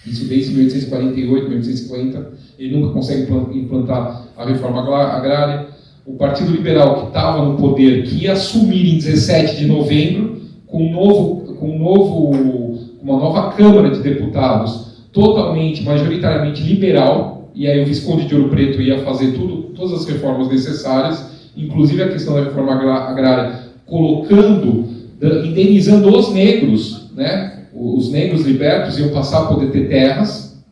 isso desde 1848, 1850, ele nunca consegue implantar a reforma agrária. o Partido Liberal que estava no poder, que ia assumir em 17 de novembro, com uma nova Câmara de Deputados totalmente, majoritariamente liberal, e aí o Visconde de Ouro Preto ia fazer todas as reformas necessárias, inclusive a questão da reforma agrária, indenizando os negros, né? Os negros libertos iam passar a poder ter terras.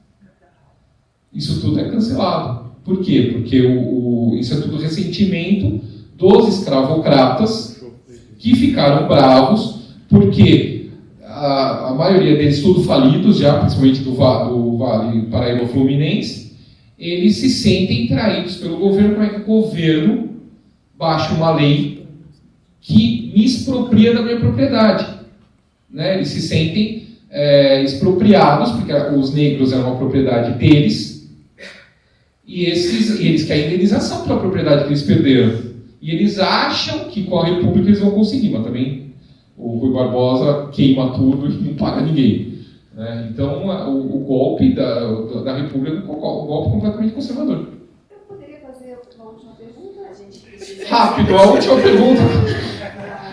Isso tudo é cancelado. Por quê? Porque isso é tudo ressentimento dos escravocratas que ficaram bravos, porque a maioria deles, tudo falidos já, principalmente do Vale Paraíba-Fluminense, eles se sentem traídos pelo governo. Como é que o governo baixa uma lei que me expropria da minha propriedade? Né? Eles se sentem expropriados, porque os negros eram uma propriedade deles, e eles querem indenização pela propriedade que eles perderam. E eles acham que com a República eles vão conseguir, mas também o Rui Barbosa queima tudo e não paga ninguém. Né? Então, o golpe da República é um golpe completamente conservador. Eu poderia fazer uma última pergunta? A gente precisa... Rápido, a última pergunta.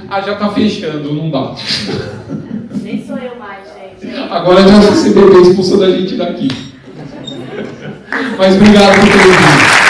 Já está fechando, não dá. Nem sou eu mais, gente. Agora já a CCBB expulsou da gente daqui. Mas obrigado por ter ouvido.